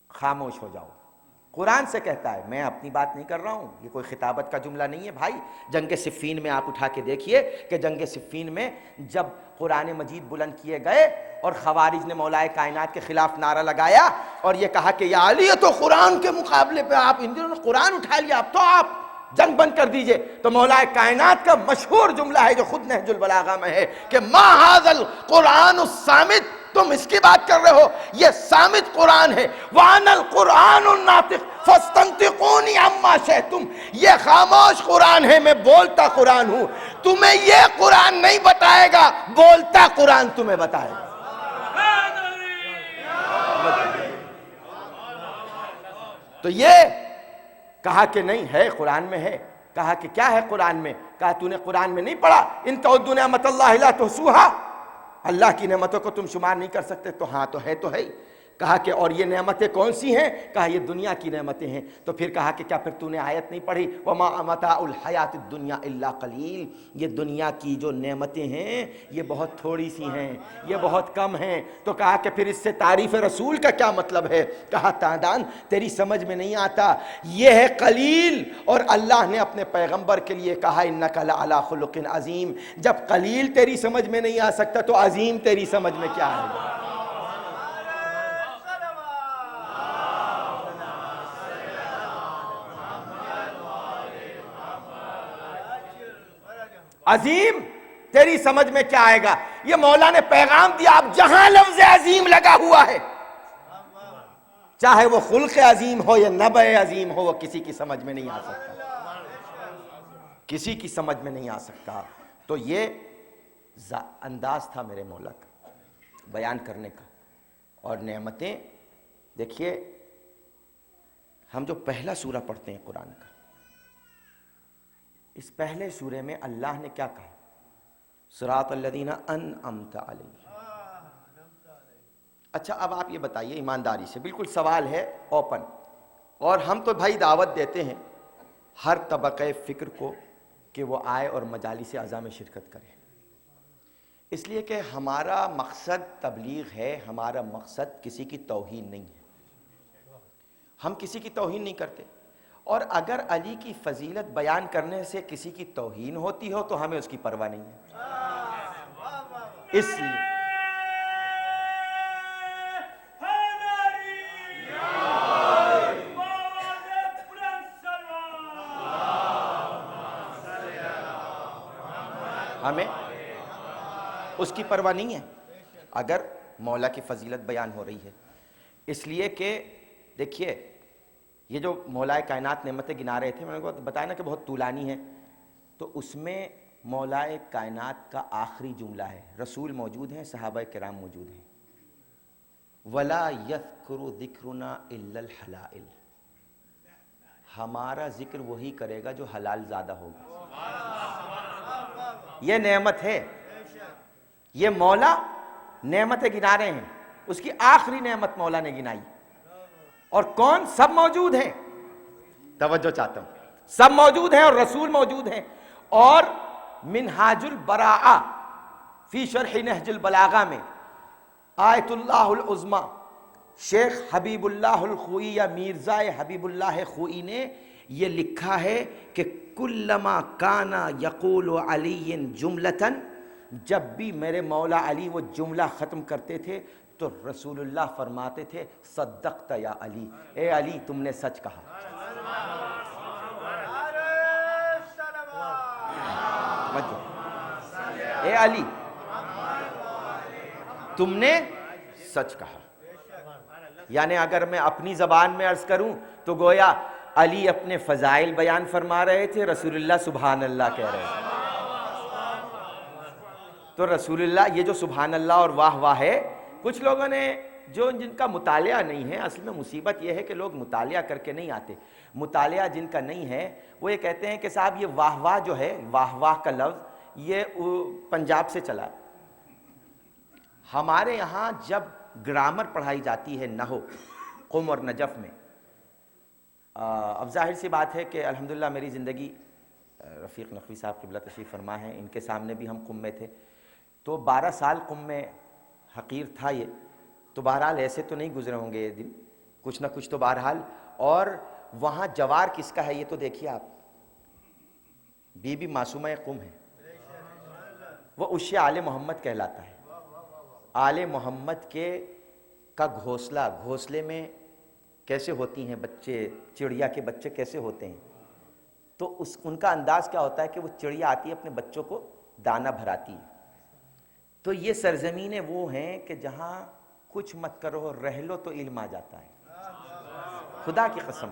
خاموش ہو جاؤ، قرآن سے کہتا ہے، میں اپنی بات نہیں کر رہا ہوں، یہ کوئی خطابت کا جملہ نہیں ہے. بھائی جنگ صفین میں آپ اٹھا کے دیکھیے کہ جنگ صفین میں جب قرآن مجید بلند کیے گئے اور خوارج نے مولائے کائنات کے خلاف نعرہ لگایا اور یہ کہا کہ یا علی تو قرآن کے مقابلے پہ آپ ان دنوں نے قرآن اٹھا لیا، اب تو آپ جنگ بند کر دیجئے. تو مولائے کائنات کا مشہور جملہ ہے جو خود نہج البلاغہ میں ہے کہ ما ھذا القرآن الصامت، تم اس کی بات کر رہے ہو، یہ صامت قرآن ہے. وَأَنَا الْقُرْآنُ النَّاطِقُ فَاسْتَنطِقُونِ عَمَّا شِئْتُمْ، یہ خاموش قرآن ہے، میں بولتا قرآن ہوں. تمہیں یہ قرآن نہیں بتائے گا، بولتا قرآن تمہیں بتائے گا. تو یہ کہا کہ نہیں ہے، قرآن میں ہے. کہا کہ کیا ہے قرآن میں؟ کہا تو نے قرآن میں نہیں پڑھا ان تعدوا نعمت اللہ لا تحصوها، اللہ کی نعمتوں کو تم شمار نہیں کر سکتے. تو ہاں تو ہے تو ہے. کہا کہ اور یہ نعمتیں کون سی ہیں؟ کہا یہ دنیا کی نعمتیں ہیں. تو پھر کہا کہ کیا پھر تو نے آیت نہیں پڑھی وما متاع الحیات الدنیا الا قلیل، یہ دنیا کی جو نعمتیں ہیں یہ بہت تھوڑی سی ہیں، یہ بہت کم ہیں. تو کہا کہ پھر اس سے تعریف رسول کا کیا مطلب ہے؟ کہا تادان تیری سمجھ میں نہیں آتا، یہ ہے قلیل. اور اللہ نے اپنے پیغمبر کے لیے کہا انک لعلی خلق عظیم. جب قلیل تیری سمجھ میں نہیں آ سکتا تو عظیم تیری سمجھ میں کیا آئے گا؟ عظیم تیری سمجھ میں کیا آئے گا؟ یہ مولا نے پیغام دیا. اب جہاں لفظ عظیم لگا ہوا ہے، چاہے وہ خلق عظیم ہو یا نبع عظیم ہو، وہ کسی کی سمجھ میں نہیں آ سکتا، کسی کی سمجھ میں نہیں آ سکتا. تو یہ انداز تھا میرے مولا کا بیان کرنے کا. اور نعمتیں دیکھیے ہم جو پہلا سورہ پڑھتے ہیں قرآن کا، اس پہلے سورے میں اللہ نے کیا کہا؟ صراط الذین انعمت علیہم۔ اچھا اب آپ یہ بتائیے ایمانداری سے، بالکل سوال ہے اوپن، اور ہم تو بھائی دعوت دیتے ہیں ہر طبقہ فکر کو کہ وہ آئے اور مجالس اعضاء میں شرکت کرے، اس لیے کہ ہمارا مقصد تبلیغ ہے، ہمارا مقصد کسی کی توہین نہیں ہے، ہم کسی کی توہین نہیں کرتے، اور اگر علی کی فضیلت بیان کرنے سے کسی کی توہین ہوتی ہو تو ہمیں اس کی پرواہ نہیں ہے۔ اس لیے ہمیں اس کی پرواہ نہیں ہے اگر مولا کی فضیلت بیان ہو رہی ہے، اس لیے کہ دیکھیے یہ جو مولا کائنات نعمتیں گنا رہے تھے، میں نے کو بتایا نا کہ بہت طولانی ہے، تو اس میں مولا کائنات کا آخری جملہ ہے، رسول موجود ہیں، صحابہ کرام موجود ہیں، وَلَا يَذْكُرُ ذِكْرُنَا إِلَّا الْحَلَائِلِ، ہمارا ذکر وہی کرے گا جو حلال زادہ ہوگا۔ یہ نعمت ہے، یہ مولا نعمتیں گنا رہے ہیں، اس کی آخری نعمت مولا نے گنائی، اور کون؟ سب موجود ہیں، توجہ چاہتا ہوں، سب موجود ہیں اور رسول موجود ہیں، اور منہاج البراءہ فی شرح نہج البلاغہ میں آیت اللہ العظمی شیخ حبیب اللہ الخوئی یا میرزا حبیب اللہ خوئی نے یہ لکھا ہے کہ کلما کانا یقول علی جملتاً، جب بھی میرے مولا علی وہ جملہ ختم کرتے تھے تو رسول اللہ فرماتے تھے صدقت یا علی، اے علی تم نے سچ کہا۔ اے علی تم نے سچ کہا، یعنی اگر میں اپنی زبان میں عرض کروں تو گویا علی اپنے فضائل بیان فرما رہے تھے، رسول اللہ سبحان اللہ کہہ رہے تھے، تو رسول اللہ یہ جو سبحان اللہ اور واہ واہ ہے، کچھ لوگوں نے جن کا مطالعہ نہیں ہے، اصل میں مصیبت یہ ہے کہ لوگ مطالعہ کر کے نہیں آتے، مطالعہ جن کا نہیں ہے وہ یہ کہتے ہیں کہ صاحب یہ واہ واہ جو ہے، واہ واہ کا لفظ یہ پنجاب سے چلا۔ ہمارے یہاں جب گرامر پڑھائی جاتی ہے نحو قم اور نجف میں، اب ظاہر سی بات ہے کہ الحمدللہ میری زندگی، رفیق نقوی صاحب قبلہ تشریف فرما ہیں، ان کے سامنے بھی ہم قم میں تھے، تو 12 سال قم میں حقیر تھا یہ، تو بہرحال ایسے تو نہیں گزرے ہوں گے یہ دن، کچھ نہ کچھ تو بہرحال، اور وہاں جوار کس کا ہے یہ تو دیکھیے آپ، بی بی معصومہ قم ہے، وہ عش آل محمد کہلاتا ہے، آل محمد کے کا گھونسلے میں کیسے ہوتی ہیں بچے، چڑیا کے بچے کیسے ہوتے ہیں، تو ان کا انداز کیا ہوتا ہے کہ وہ چڑیا آتی ہے اپنے بچوں کو دانہ بھراتی ہے، تو یہ سرزمینیں وہ ہیں کہ جہاں کچھ مت کرو رہ لو تو علم آ جاتا ہے، خدا کی قسم۔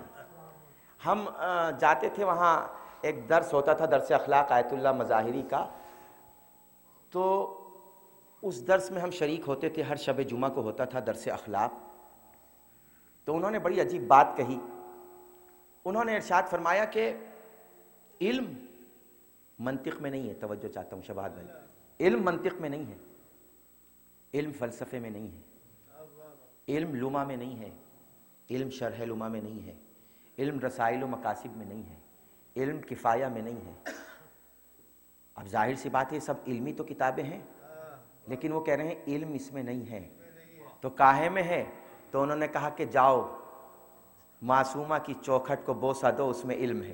ہم جاتے تھے وہاں، ایک درس ہوتا تھا، درس اخلاق آیت اللہ مظاہری کا، تو اس درس میں ہم شریک ہوتے تھے، ہر شب جمعہ کو ہوتا تھا درس اخلاق، تو انہوں نے بڑی عجیب بات کہی، انہوں نے ارشاد فرمایا کہ علم منطق میں نہیں ہے، توجہ چاہتا ہوں شباب بھائی، علم منطق میں نہیں ہے، علم فلسفے میں نہیں ہے، علم لمع میں نہیں ہے، علم شرح لمع میں نہیں ہے، علم رسائل و مقاصد میں نہیں ہے، علم کفایہ میں نہیں ہے۔ اب ظاہر سی بات ہے سب علمی تو کتابیں ہیں، لیکن وہ کہہ رہے ہیں علم اس میں نہیں ہے، تو کاہے میں ہے؟ تو انہوں نے کہا کہ جاؤ معصومہ کی چوکھٹ کو بوسہ دو، اس میں علم ہے،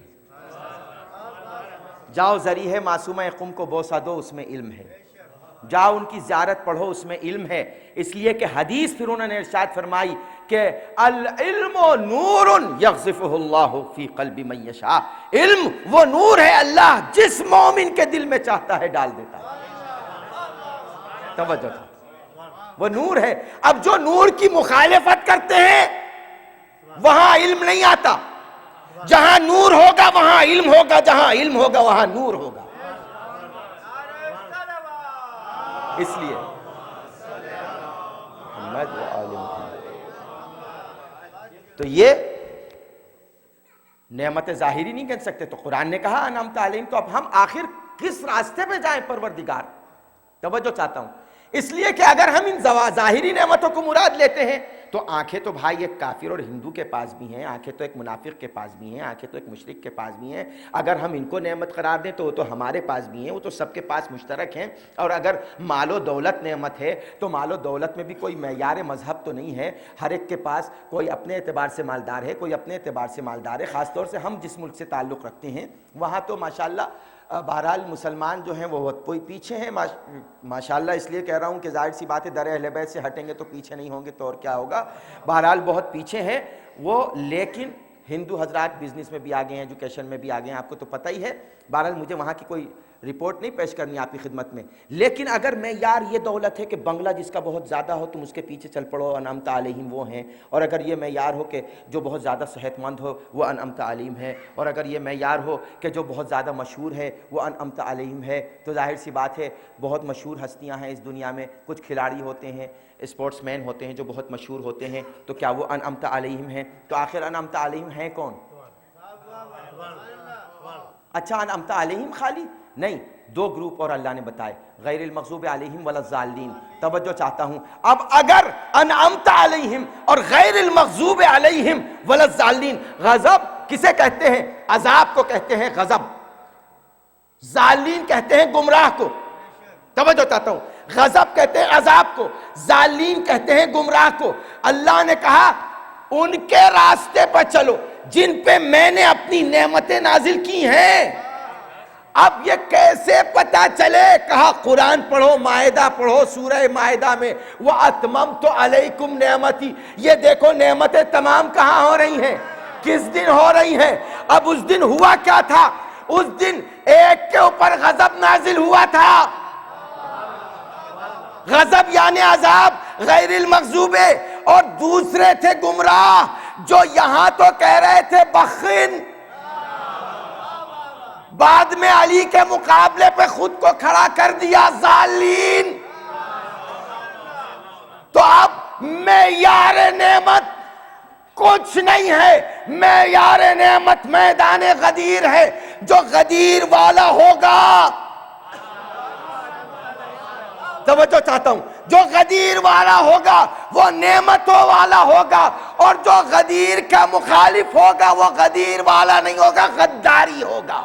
جاؤ ذریعہ معصومہ قم کو بوسہ دو، اس میں علم ہے، جاؤ ان کی زیارت پڑھو، اس میں علم ہے، اس لیے کہ حدیث پھر انہوں نے ارشاد فرمائی کہ العلم نور یقذفہ اللہ فی قلب من یشاء، علم وہ نور ہے اللہ جس مومن کے دل میں چاہتا ہے ڈال دیتا ہے، توجہ تھا، وہ نور ہے۔ اب جو نور کی مخالفت کرتے ہیں وہاں علم نہیں آتا، جہاں نور ہوگا وہاں علم ہوگا، جہاں علم ہوگا وہاں نور ہوگا، اس لیے تو یہ نعمت ظاہری نہیں گن سکتے تو قرآن نے کہا انعمت علیہم، تو اب ہم آخر کس راستے پہ جائیں پروردگار؟ توجہ چاہتا ہوں، اس لیے کہ اگر ہم ان ظاہری نعمتوں کو مراد لیتے ہیں تو آنکھیں تو بھائی ایک کافر اور ہندو کے پاس بھی ہیں، آنکھیں تو ایک منافق کے پاس بھی ہیں، آنکھیں تو ایک مشرک کے پاس بھی ہیں۔ اگر ہم ان کو نعمت قرار دیں تو وہ تو ہمارے پاس بھی ہیں، وہ تو سب کے پاس مشترک ہیں۔ اور اگر مال و دولت نعمت ہے تو مال و دولت میں بھی کوئی معیار مذہب تو نہیں ہے، ہر ایک کے پاس کوئی اپنے اعتبار سے مالدار ہے، کوئی اپنے اعتبار سے مالدار ہے۔ خاص طور سے ہم جس ملک سے تعلق رکھتے ہیں وہاں تو ماشاءاللہ بہرحال مسلمان جو ہیں وہ بہت کوئی پیچھے ہیں ماشاءاللہ، اس لیے کہہ رہا ہوں کہ ظاہر سی بات ہے در اہل بیت سے ہٹیں گے تو پیچھے نہیں ہوں گے تو اور کیا ہوگا، بہرحال بہت پیچھے ہیں وہ، لیکن ہندو حضرات بزنس میں بھی آگے ہیں، ایجوکیشن میں بھی آگے ہیں، آپ کو تو پتہ ہی ہے۔ بہرحال مجھے وہاں کی کوئی رپورٹ نہیں پیش کرنی آپ کی خدمت میں، لیکن اگر میں یار یہ دولت ہے کہ بنگلہ جس کا بہت زیادہ ہو تم اس کے پیچھے چل پڑو، انعمت علیہم وہ ہیں، اور اگر یہ معیار ہو کہ جو بہت زیادہ صحت مند ہو وہ انعمت علیہم ہے، اور اگر یہ معیار ہو کہ جو بہت زیادہ مشہور ہے وہ انعمت علیہم ہے، تو ظاہر سی بات ہے بہت مشہور ہستیاں ہیں اس دنیا میں، کچھ کھلاڑی ہوتے ہیں، اسپورٹس مین ہوتے ہیں جو بہت مشہور ہوتے ہیں، تو کیا وہ انعمت علیہم ہیں؟ تو آخر انعمت علیہم ہیں کون؟ اچھا انعمت علیہم خالی نہیں، دو گروپ اور اللہ نے بتائے، غیر المغضوب علیہم ولا الضالین۔ توجہ چاہتا ہوں، اب اگر انعمت علیہم اور غیر المغضوب علیہم ولا الضالین، غضب کسے کہتے ہیں؟ عذاب کو کہتے ہیں غضب، ضالین کہتے ہیں گمراہ کو۔ توجہ چاہتا ہوں، غضب کہتے ہیں عذاب کو، ضالین کہتے ہیں گمراہ کو۔ اللہ نے کہا ان کے راستے پر چلو جن پہ میں نے اپنی نعمتیں نازل کی ہیں۔ اب یہ کیسے پتا چلے؟ کہا قرآن پڑھو، مائدہ پڑھو، سورہ مائدہ میں وَأَتْمَمْتُ عَلَيْكُمْ نِعْمَتِي، یہ دیکھو نعمتیں تمام کہاں ہو رہی ہیں، کس دن ہو رہی ہیں۔ اب اس دن ہوا کیا تھا؟ اس دن ایک کے اوپر غضب نازل ہوا تھا، غضب یعنی عذاب غیر المغضوب، اور دوسرے تھے گمراہ جو یہاں تو کہہ رہے تھے بخن، بعد میں علی کے مقابلے پہ خود کو کھڑا کر دیا ضالین۔ تو اب معیار نعمت کچھ نہیں ہے، معیار نعمت میدان غدیر ہے، جو غدیر والا ہوگا، توجہ چاہتا ہوں، جو غدیر والا ہوگا وہ نعمتوں والا ہوگا، اور جو غدیر کا مخالف ہوگا وہ غدیر والا نہیں ہوگا، غداری ہوگا۔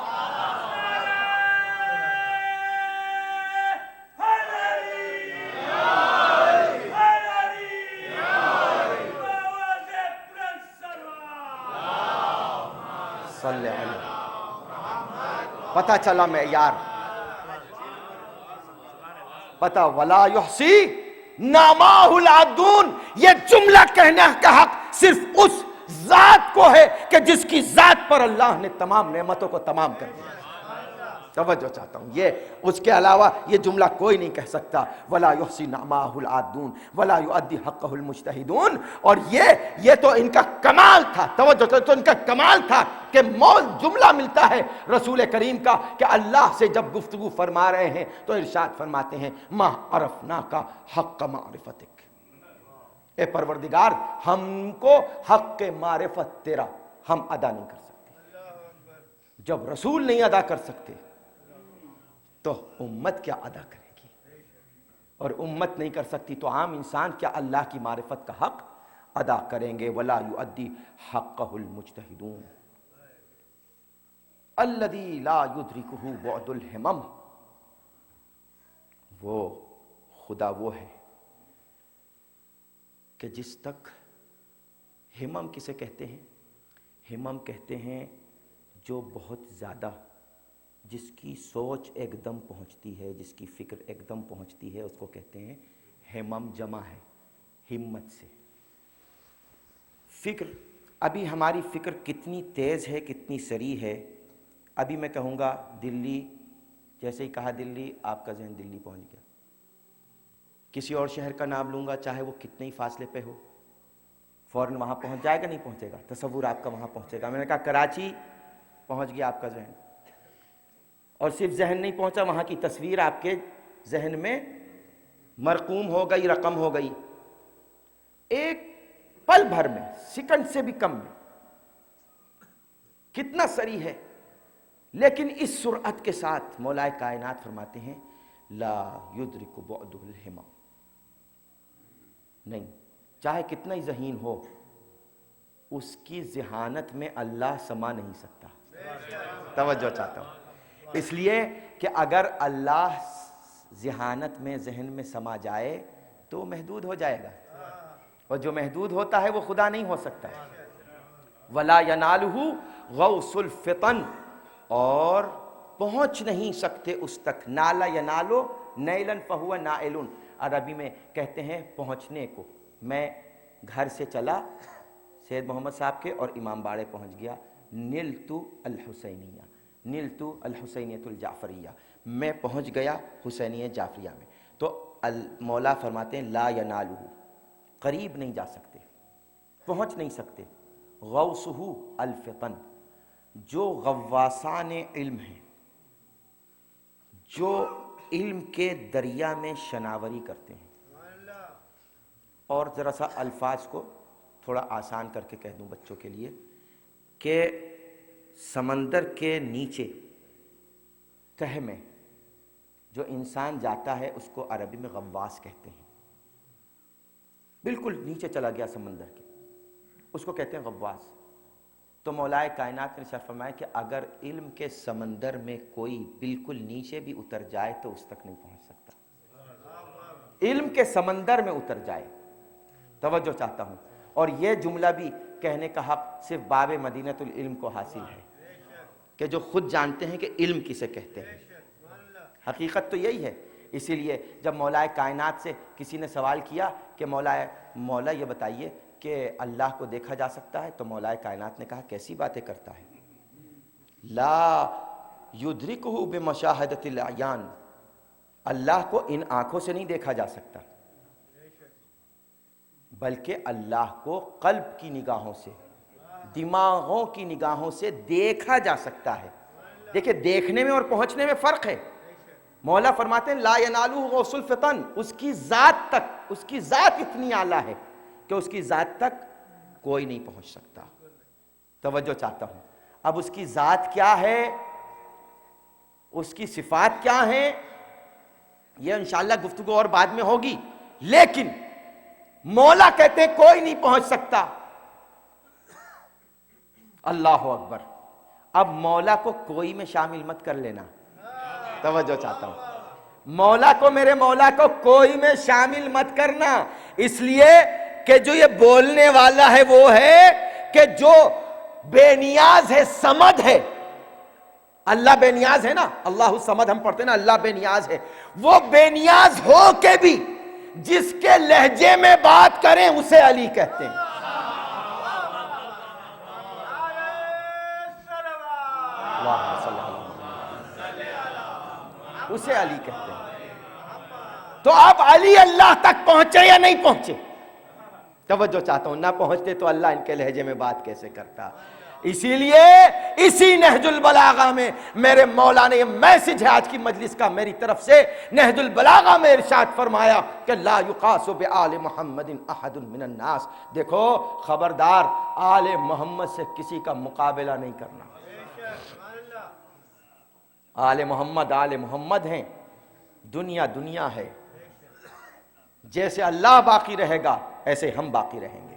صلی اللہ علیہ، پتہ چلا معیار، پتہ ولا یحصی نعماہ العدون، یہ جملہ کہنے کا حق صرف اس ذات کو ہے کہ جس کی ذات پر اللہ نے تمام نعمتوں کو تمام کر دیا۔ توجہ چاہتا ہوں، یہ اس کے علاوہ یہ جملہ کوئی نہیں کہہ سکتا، ولا یحصی نعماہ العدون ولا یؤدی حقہ المجتہدون۔ اور یہ تو ان کا کمال تھا، توجہ تو ان کا کمال تھا کہ مول جملہ ملتا ہے رسول کریم کا کہ اللہ سے جب گفتگو فرما رہے ہیں تو ارشاد فرماتے ہیں ما عرفناک حق معرفتک، اے پروردگار ہم کو حق معرفت تیرا ہم ادا نہیں کر سکتے۔ جب رسول نہیں ادا کر سکتے تو امت کیا ادا کرے گی، اور امت نہیں کر سکتی تو عام انسان کیا اللہ کی معرفت کا حق ادا کریں گے۔ ولا یؤدی حقہ المجتہدون الذی لا یدرکہ بعد الہمم، وہ خدا وہ ہے کہ جس تک، ہمم کسے کہتے ہیں؟ ہمم کہتے ہیں جو بہت زیادہ، جس کی سوچ ایک دم پہنچتی ہے، جس کی فکر ایک دم پہنچتی ہے، اس کو کہتے ہیں ہمم، جمع ہے ہمت سے۔ فکر، ابھی ہماری فکر کتنی تیز ہے، کتنی سریع ہے۔ ابھی میں کہوں گا دلی، جیسے ہی کہا دلی آپ کا ذہن دلی پہنچ گیا۔ کسی اور شہر کا نام لوں گا چاہے وہ کتنے ہی فاصلے پہ ہو، فوراً وہاں پہنچ جائے گا، نہیں پہنچے گا، تصور آپ کا وہاں پہنچے گا۔ میں نے کہا کراچی، پہنچ گیا آپ کا ذہن، اور صرف ذہن نہیں پہنچا، وہاں کی تصویر آپ کے ذہن میں مرقوم ہو گئی، رقم ہو گئی۔ ایک پل بھر میں، سیکنڈ سے بھی کم میں، کتنا سری ہے، لیکن اس سرعت کے ساتھ مولا کائنات فرماتے ہیں لا یدرک بعدہ الہمم، نہیں، چاہے کتنا ہی ذہین ہو، اس کی ذہانت میں اللہ سما نہیں سکتا۔ توجہ چاہتا ہوں، اس لیے کہ اگر اللہ ذہانت میں، ذہن میں سما جائے تو محدود ہو جائے گا، اور جو محدود ہوتا ہے وہ خدا نہیں ہو سکتا۔ وَلَا يَنَالُهُ غَوْثُ الْفِطَنِ، اور پہنچ نہیں سکتے اس تک۔ نالا ینالو نیلن فہو نائلن، عربی میں کہتے ہیں پہنچنے کو۔ میں گھر سے چلا سید محمد صاحب کے اور امام باڑے پہنچ گیا، نلتو الحسینیہ، نلتو الحسینیۃ الجعفریہ، میں پہنچ گیا حسینیہ جعفریہ میں۔ تو مولا فرماتے ہیں لا ینالہ، قریب نہیں جا سکتے، پہنچ نہیں سکتے۔ غوثہ الفطن، جو غواصان علم ہیں، جو علم کے دریا میں شناوری کرتے ہیں، اور ذرا سا الفاظ کو تھوڑا آسان کر کے کہہ دوں بچوں کے لیے کہ سمندر کے نیچے تہ میں جو انسان جاتا ہے اس کو عربی میں غواص کہتے ہیں۔ بالکل نیچے چلا گیا سمندر کے، اس کو کہتے ہیں غواص۔ تو مولا کائنات نے ارشاد فرمایا کہ اگر علم کے سمندر میں کوئی بالکل نیچے بھی اتر جائے تو اس تک نہیں پہنچ سکتا، علم کے سمندر میں اتر جائے۔ توجہ چاہتا ہوں، اور یہ جملہ بھی کہنے کا حق صرف باب مدینۃ العلم کو حاصل ہے، کہ جو خود جانتے ہیں کہ علم کسے کہتے ہیں۔ حقیقت تو یہی ہے۔ اسی لیے جب مولا کائنات سے کسی نے سوال کیا کہ مولا یہ بتائیے کہ اللہ کو دیکھا جا سکتا ہے، تو مولا کائنات نے کہا کیسی باتیں کرتا ہے، لا یدرکہ بمشاہدۃ الاعیان، اللہ کو ان آنکھوں سے نہیں دیکھا جا سکتا، بلکہ اللہ کو قلب کی نگاہوں سے، دماغوں کی نگاہوں سے دیکھا جا سکتا ہے۔ دیکھیں دیکھنے میں اور پہنچنے میں فرق ہے۔ مولا فرماتے ہیں لا ینالہ غوث الفطن، اس کی ذات تک، اس کی ذات اتنی اعلیٰ ہے کہ اس کی ذات تک کوئی نہیں پہنچ سکتا۔ توجہ چاہتا ہوں، اب اس کی ذات کیا ہے، اس کی صفات کیا ہیں، یہ انشاءاللہ گفتگو اور بعد میں ہوگی، لیکن مولا کہتے ہیں کوئی نہیں پہنچ سکتا۔ اللہ اکبر۔ اب مولا کو کوئی میں شامل مت کر لینا، توجہ چاہتا ہوں، مولا کو، میرے مولا کو کوئی میں شامل مت کرنا، اس لیے کہ جو یہ بولنے والا ہے وہ ہے کہ جو بے نیاز ہے، صمد ہے۔ اللہ بے نیاز ہے نا، اللہ صمد ہم پڑھتے ہیں نا، اللہ بے نیاز ہے۔ وہ بے نیاز ہو کے بھی جس کے لہجے میں بات کریں اسے علی کہتے ہیں۔ اسے علی کہتے ہیں۔ تو اب علی اللہ تک پہنچے یا نہیں پہنچے؟ توجہ چاہتا ہوں، نہ پہنچتے تو اللہ ان کے لہجے میں بات کیسے کرتا؟ اسی لیے اسی نہج البلاغہ میں میرے مولا نے، یہ میسج ہے آج کی مجلس کا میری طرف سے، نہج البلاغہ میں ارشاد فرمایا کہ لا یقاس بآل محمد احد من الناس، دیکھو خبردار، آل محمد سے کسی کا مقابلہ نہیں کرنا۔ آل محمد ہیں، دنیا دنیا ہے، جیسے اللہ باقی رہے گا ایسے ہم باقی رہیں گے۔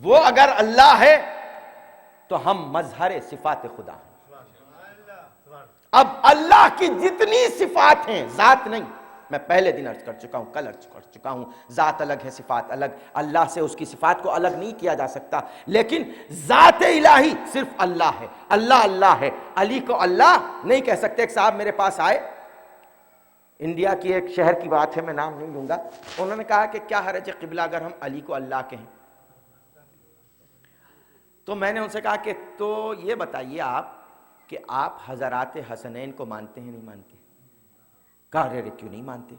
وہ اگر اللہ ہے تو ہم مظہر صفات خدا ہیں۔ اب اللہ کی جتنی صفات ہیں، ذات نہیں، میں پہلے دن عرض کر چکا ہوں، کل عرض کر چکا ہوں، ذات الگ ہے، صفات الگ، اللہ سے اس کی صفات کو الگ نہیں کیا جا سکتا، لیکن ذات الہی صرف اللہ ہے، اللہ اللہ ہے۔ علی کو اللہ نہیں کہہ سکتے۔ ایک صاحب میرے پاس آئے، انڈیا کی ایک شہر کی بات ہے، میں نام نہیں لوں گا، انہوں نے کہا کہ کیا حرج ہے قبلہ اگر ہم علی کو اللہ کہیں؟ تو میں نے ان سے کہا کہ تو یہ بتائیے آپ کہ آپ حضرات حسنین کو مانتے ہیں نہیں مانتے؟ کہا رے کیوں نہیں مانتے؟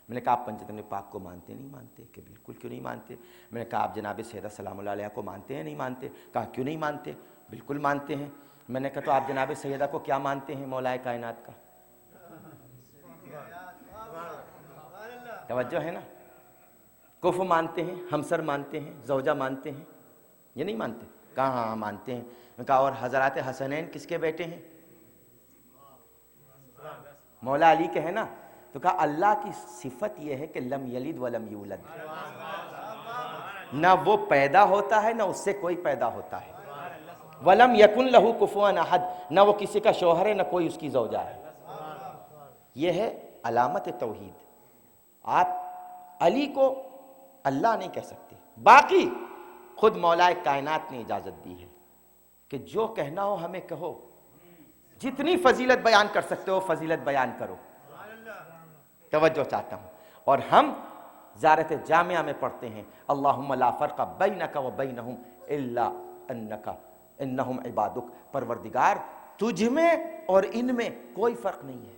میں نے کہا آپ پنجتن پاک کو مانتے نہیں مانتے؟ کہ بالکل کیوں نہیں مانتے؟ میں نے کہا آپ جناب سیدہ سلام اللہ علیہ کو مانتے ہیں نہیں مانتے؟ کہا کیوں نہیں مانتے؟ بالکل مانتے ہیں۔ میں نے کہا تو آپ جناب سیدہ کو کیا مانتے ہیں مولا کائنات کا؟ توجہ ہے نا، کف مانتے ہیں، ہمسر مانتے ہیں، زوجہ مانتے ہیں، یہ نہیں مانتے؟ کہا ہاں مانتے ہیں. میں کہا اور حضرات حسنین کس کے بیٹے ہیں؟ مولا علی کے ہیں نا. تو کہا اللہ کی صفت یہ ہے کہ لم یلد ولم یولد، نہ وہ پیدا ہوتا ہے نہ اس سے کوئی پیدا ہوتا ہے. ولم یکن لہ کفوا احد، نہ وہ کسی کا شوہر ہے نہ کوئی اس کی زوجہ ہے. یہ ہے علامت توحید. آپ علی کو اللہ نہیں کہہ سکتے. باقی خود مولا کائنات نے اجازت دی ہے کہ جو کہنا ہو ہمیں کہو، جتنی فضیلت بیان کر سکتے ہو فضیلت بیان کرو. توجہ چاہتا ہوں. اور ہم زیارت جامعہ میں پڑھتے ہیں اللہم لا فرق بینک و بینہم الا انک انہم عبادک. پروردگار تجھ میں اور ان میں کوئی فرق نہیں ہے.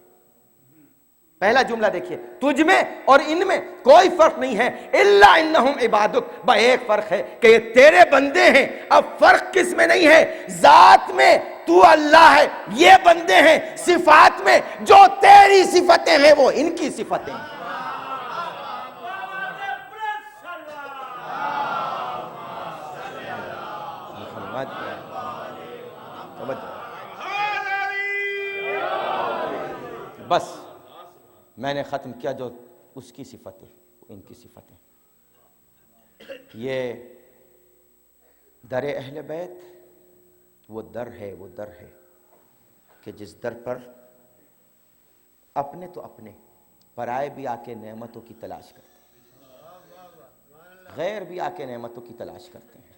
پہلا جملہ دیکھیے، تجھ میں اور ان میں کوئی فرق نہیں ہے الا انہم عبادک. ایک فرق ہے کہ یہ تیرے بندے ہیں. اب فرق کس میں نہیں ہے؟ ذات میں تو اللہ ہے، یہ بندے ہیں. صفات میں جو تیری صفتیں ہیں وہ ان کی صفتیں ہیں. بس میں نے ختم کیا. جو اس کی صفتیں ان کی صفتیں. یہ در اہل بیت وہ در ہے کہ جس در پر اپنے تو اپنے، پرائے بھی آ کے نعمتوں کی تلاش کرتے ہیں، غیر بھی آ کے نعمتوں کی تلاش کرتے ہیں.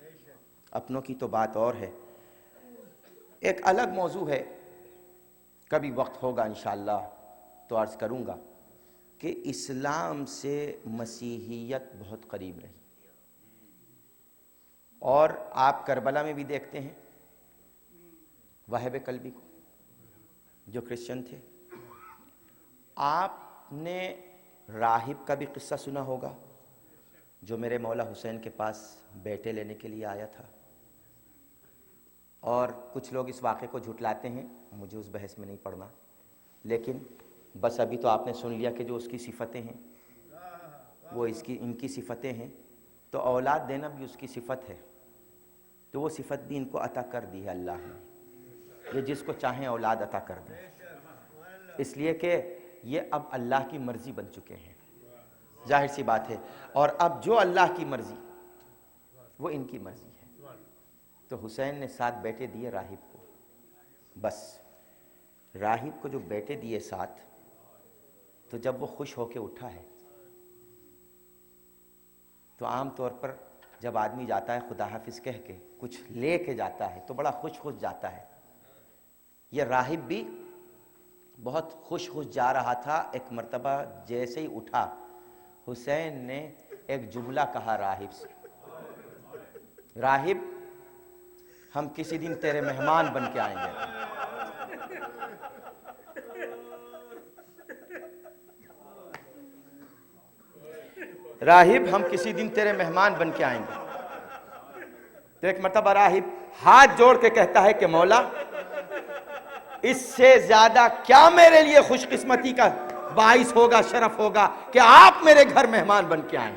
اپنوں کی تو بات اور ہے، ایک الگ موضوع ہے. کبھی وقت ہوگا انشاءاللہ تو عرض کروں گا کہ اسلام سے مسیحیت بہت قریب رہی. اور آپ کربلا میں بھی دیکھتے ہیں واہب قلبی کو جو کرسچن تھے. آپ نے راہب کا بھی قصہ سنا ہوگا جو میرے مولا حسین کے پاس بیٹے لینے کے لیے آیا تھا. اور کچھ لوگ اس واقعے کو جھٹلاتے ہیں، مجھے اس بحث میں نہیں پڑنا، لیکن بس ابھی تو آپ نے سن لیا کہ جو اس کی صفتیں ہیں وہ ان کی صفتیں ہیں. تو اولاد دینا بھی اس کی صفت ہے. تو وہ صفت بھی ان کو عطا کر دی ہے اللہ نے. یہ جس کو چاہیں اولاد عطا کر دیں، اس لیے کہ یہ اب اللہ کی مرضی بن چکے ہیں. ظاہر سی بات ہے. اور اب جو اللہ کی مرضی وہ ان کی مرضی ہے. تو حسین نے 7 بیٹے دیے راہب کو. بس راہب کو جو بیٹے دیے 7، تو جب وہ خوش ہو کے اٹھا ہے تو عام طور پر جب آدمی جاتا ہے خدا حافظ کہہ کے کچھ لے کے جاتا ہے تو بڑا خوش جاتا ہے. یہ راہب بھی بہت خوش جا رہا تھا. ایک مرتبہ جیسے ہی اٹھا حسین نے ایک جملہ کہا راہب سے، راہب ہم کسی دن تیرے مہمان بن کے آئیں گے. راہب ہم کسی دن تیرے مہمان بن کے آئیں گے. تو ایک مرتبہ راہب ہاتھ جوڑ کے کہتا ہے کہ مولا اس سے زیادہ کیا میرے لیے خوش قسمتی کا باعث ہوگا، شرف ہوگا کہ آپ میرے گھر مہمان بن کے آئیں.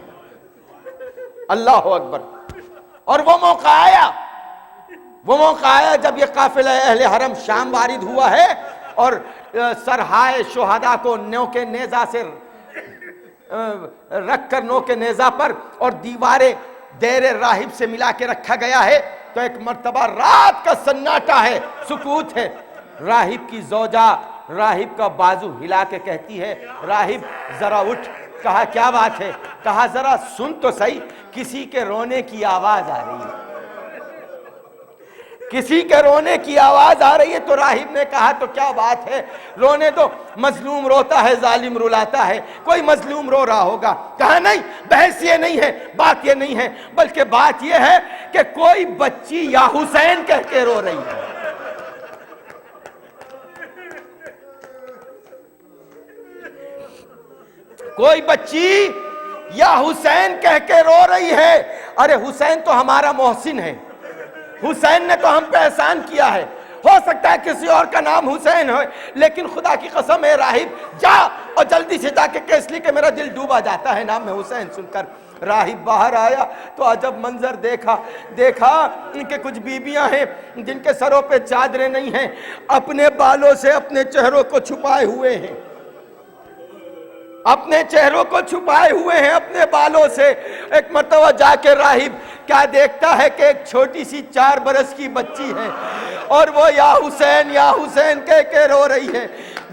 اللہ اکبر. اور وہ موقع آیا جب یہ قافلہ اہل حرم شام وارد ہوا ہے اور سرہائے شہداء کو نو کے نیزہ سے رکھ کر نو کے نیزہ پر اور دیواریں دیر راہب سے ملا کے رکھا گیا ہے. تو ایک مرتبہ رات کا سناٹا ہے، سکوت ہے. راہب کی زوجہ راہب کا بازو ہلا کے کہتی ہے راہب ذرا اٹھ. کہا کیا بات ہے؟ کہا ذرا سن تو صحیح، کسی کے رونے کی آواز آ رہی ہے. کسی کے رونے کی آواز آ رہی ہے. تو راہب نے کہا تو کیا بات ہے، رونے دو، مظلوم روتا ہے ظالم رلاتا ہے، کوئی مظلوم رو رہا ہوگا. کہا نہیں، بحث یہ نہیں ہے، بات یہ نہیں ہے، بلکہ بات یہ ہے کہ کوئی بچی یا حسین کہہ کے رو رہی ہے. کوئی بچی یا حسین کہہ کے رو رہی ہے. ارے حسین تو ہمارا محسن ہے، حسین نے تو ہم پہ احسان کیا ہے، ہو سکتا ہے کسی اور کا نام حسین ہو، لیکن خدا کی قسم اے راہب جا اور جلدی سے جا کے کہہ، اس لیے کہ میرا دل ڈوبا جاتا ہے نام حسین سن کر۔ راہب باہر آیا تو عجب منظر دیکھا ان کے کچھ بیویاں ہیں جن کے سروں پہ چادریں نہیں ہیں، اپنے بالوں سے اپنے چہروں کو چھپائے ہوئے ہیں، اپنے چہروں کو چھپائے ہوئے ہیں اپنے بالوں سے۔ ایک مرتبہ جا کے راہب کیا دیکھتا ہے کہ ایک چھوٹی سی 4 برس کی بچی ہے اور وہ یا حسین کہہ کے رو رہی ہے،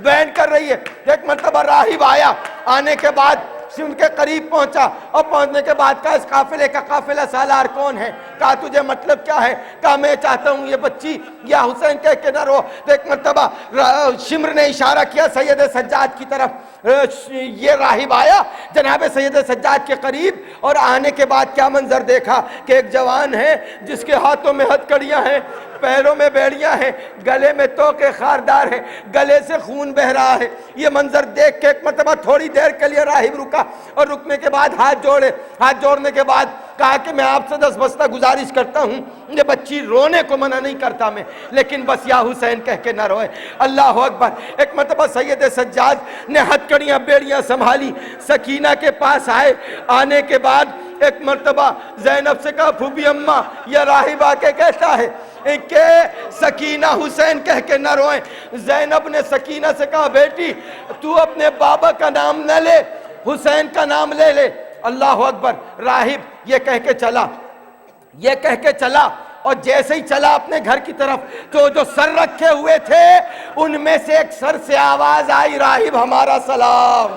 بین کر رہی ہے۔ ایک مرتبہ راہب آیا، آنے کے بعد ان کے قریب پہنچا اور پہنچنے کے بعد کہا، اس قافلے کا قافلہ سالار کون ہے؟ کہا تجھے مطلب کیا ہے؟ کہا میں چاہتا ہوں یہ بچی یا حسین کہہ کے نہ رو۔ تو ایک مرتبہ شمر نے اشارہ کیا سید سجاد کی طرف، یہ راہب آیا جناب سید سجاد کے قریب، اور آنے کے بعد کیا منظر دیکھا کہ ایک جوان ہے جس کے ہاتھوں میں ہتھکڑیاں ہیں، پیروں میں بیڑیاں ہیں، گلے میں توقے خاردار ہے، گلے سے خون بہ رہا ہے۔ یہ منظر دیکھ کے ایک مرتبہ تھوڑی دیر کے لیے راہب رکا اور رکنے کے بعد ہاتھ جوڑنے کے بعد کہا کہ میں آپ سے دستبستہ گزارش کرتا ہوں، یہ بچی رونے کو منع نہیں کرتا میں، لیکن بس یا حسین کہہ کے نہ روئے۔ اللہ اکبر۔ ایک مرتبہ سید سجاد نے ہتھکڑیاں بیڑیاں سنبھالی، سکینہ کے پاس آئے، آنے کے بعد ایک مرتبہ زینب سے کہا پھوپھی اماں، یہ راہب آ کے کہتا ہے کہ سکینہ حسین کہہ کے نہ روئیں۔ زینب نے سکینہ سے کہا بیٹی تو اپنے بابا کا نام نہ لے، حسین کا نام لے لے۔ اللہ اکبر۔ راہب یہ کہہ کے چلا اور جیسے ہی چلا اپنے گھر کی طرف تو جو سر رکھے ہوئے تھے ان میں سے ایک سر سے آواز آئی، راہب ہمارا سلام۔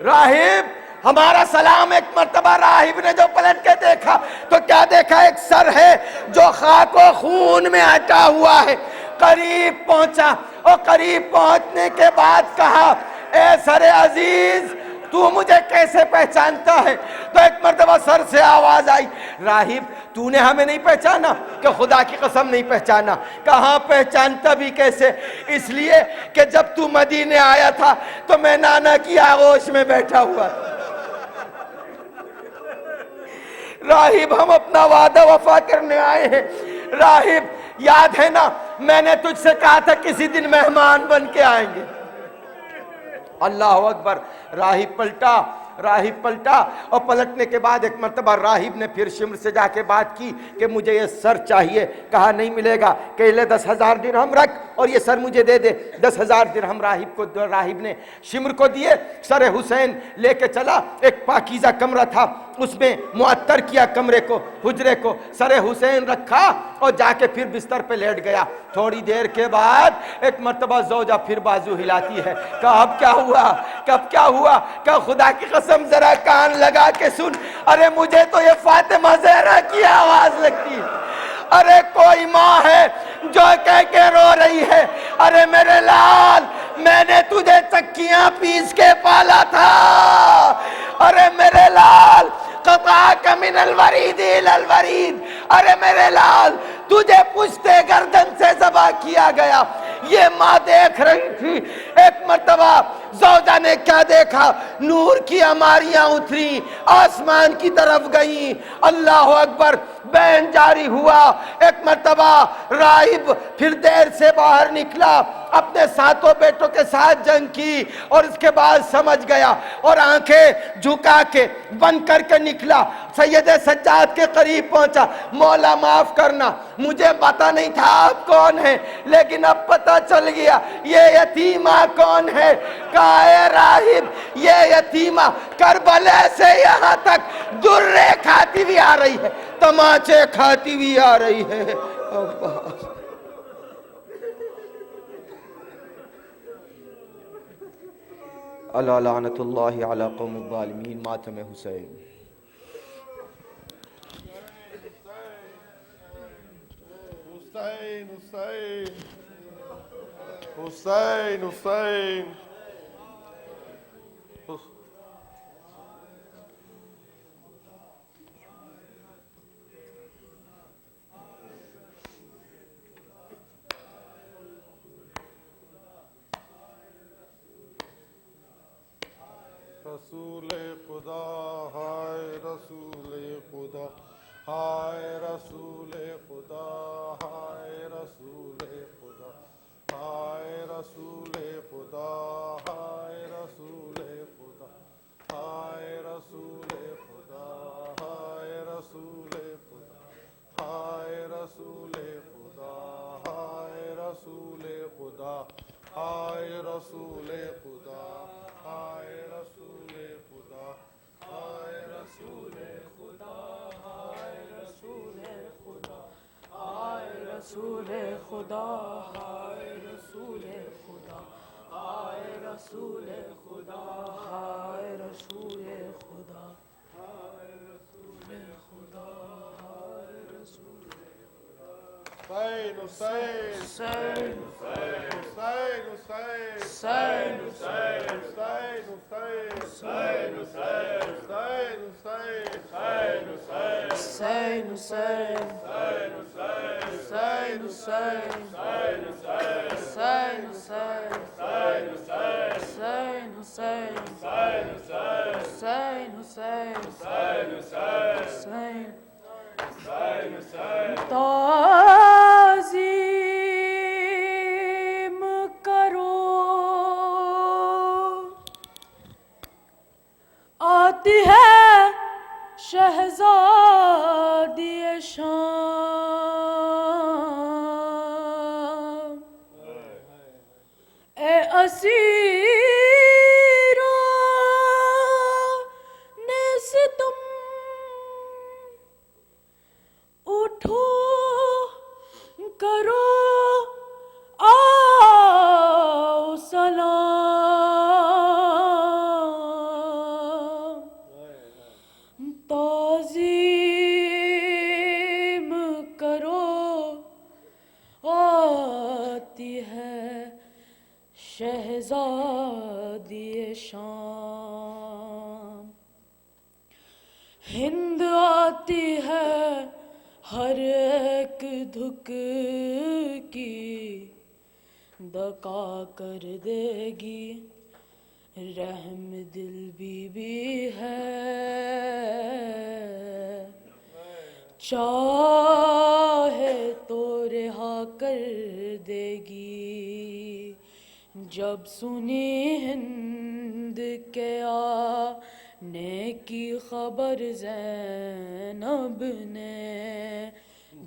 راہب ہمارا سلام۔ ایک مرتبہ راہب نے جو پلٹ کے دیکھا تو کیا دیکھا؟ ایک سر ہے جو خاک و خون میں ہٹا ہوا ہے۔ قریب پہنچا اور قریب پہنچنے کے بعد کہا اے سر عزیز تو مجھے کیسے پہچانتا ہے؟ تو ایک مرتبہ سر سے آواز آئی، راہب تو نے ہمیں نہیں پہچانا؟ کہ خدا کی قسم نہیں پہچانا۔ کہاں پہچانتا بھی کیسے؟ اس لیے کہ جب تو مدینے آیا تھا تو میں نانا کی آغوش میں بیٹھا ہوا تھا۔ راہب ہم اپنا وعدہ وفا کرنے آئے ہیں۔ راہب یاد ہے نا میں نے تجھ سے کہا تھا کسی دن مہمان بن کے آئیں گے۔ اللہ اکبر۔ راہب پلٹا اور پلٹنے کے بعد ایک مرتبہ راہب نے پھر شمر سے جا کے بات کی کہ مجھے یہ سر چاہیے۔ کہا نہیں ملے گا، کہ لے 10,000 درہم رکھ اور یہ سر مجھے دے دے۔ 10,000 درہم راہب نے شمر کو دیے۔ سر حسین لے کے چلا، ایک پاکیزہ کمرہ تھا اس میں معطر کیا کمرے کو، حجرے کو، سر حسین رکھا اور جا کے پھر بستر پہ لیٹ گیا۔ تھوڑی دیر کے بعد ایک مرتبہ زوجہ پھر بازو ہلاتی ہے۔ کہا اب کیا ہوا؟ کہ خدا کی قسم ذرا کان لگا کے سن۔ ارے مجھے تو یہ فاطمہ زہرا کی آواز لگتی ہے۔ ارے کوئی ماں ہے جو کہہ کے رو رہی ہے ارے میرے لال میں نے تجھے چکیاں پیس کے پالا تھا، ارے میرے لال قطعک من الورید الی الورید، ارے میرے لال تجھے پشتے گردن سے ذبح کیا گیا۔ یہ ماں دیکھ رہی تھی۔ ایک مرتبہ زوجہ نے کیا دیکھا؟ نور کی عماریاں اتری، آسمان کی طرف گئیں۔ اللہ اکبر۔ بین جاری ہوا۔ ایک مرتبہ راہب پھر دیر سے باہر نکلا، اپنے ساتوں بیٹوں کے ساتھ جنگ کی اور اس کے بعد سمجھ گیا اور آنکھیں جھکا کے بند کر کے نکلا۔ سید سجاد کے قریب پہنچا، مولا معاف کرنا مجھے پتا نہیں تھا آپ کون ہیں، لیکن اب پتا چل گیا یہ یتیمہ کون ہے۔ کہا اے راہب یہ یتیمہ کربلا سے یہاں تک درے کھاتی ہوئی آ رہی ہے، تماچے کھاتی ہوئی آ رہی ہے۔ اللہ لعنت اللہ علی قوم الظالمین۔ ماتم حسین۔ حسین حسین حسین حسین رسول خدا ہے رسول خدا خدا ہائے رسول خدا ہائے رسول خدا ہائے رسول خدا ہائے رسول خدا ہائے رسول خدا ہائے رسول خدا ہائے رسول خدا ہائے رسول خدا ہائے رسول خدا ہائے رسول خدا ہائے رسول خدا ہائے رسول خدا ہائے رسول خدا ہائے رسول خدا ہائے رسول خدا ہائے رسول خدا ہائے رسول خدا ہائے رسول حسین حسین حسین حسین حسین حسین حسین حسین حسین حسین حسین تعظیم کرو آتی ہے شہزادی شام اے اسیروں نے ستم اٹھو کرو آؤ سلام تعظیم کرو آتی ہے شہزادی شام ہند آتی ہے ہر ایک دھک کی دکا کر دے گی رحم دل بی بی ہے چاہے تو رہا کر دے گی جب سنی ہند کے آنے کی خبر زینب نے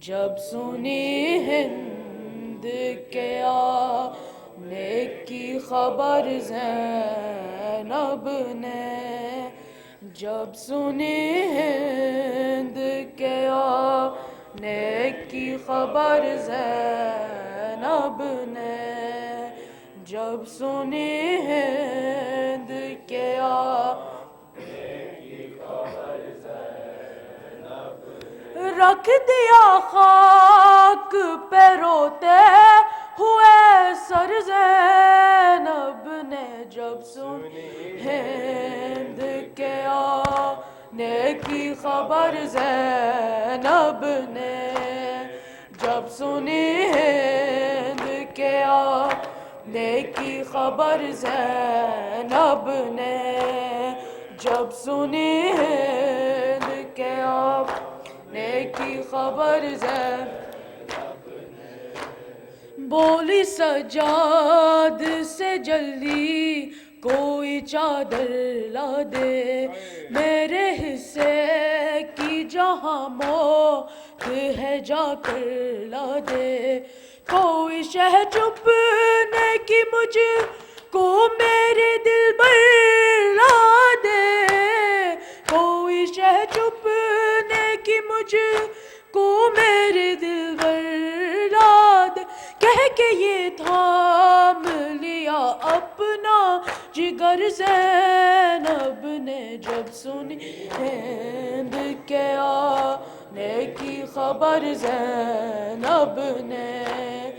جب سنی ہند کے آنے کی خبر زینب نے جب سنی ہند کے آنے کی خبر زینب نے جب سنی ہند کے رکھ دیا خاک پہ روتے ہوئے سر زینب نے جب سنی ہند کے آنے کی خبر زینب نے جب سنی ہند کے آنے کی خبر زینب نے جب سنی ہند کے آنے کی خبر زینب بولی سجاد سے جلدی کوئی چادر لا دے میرے حصے کی جہاں موت ہے جا کر لا دے کوئی شہ چپنے کی مجھ کو میرے دل بر لا دے کوئی شہ چپنے کی مجھ کو میرے دل بر لا دے کہہ کے یہ تھام لیا اپنا جگر زینب نے جب سنی ہند کے آنے کی خبر زینب نے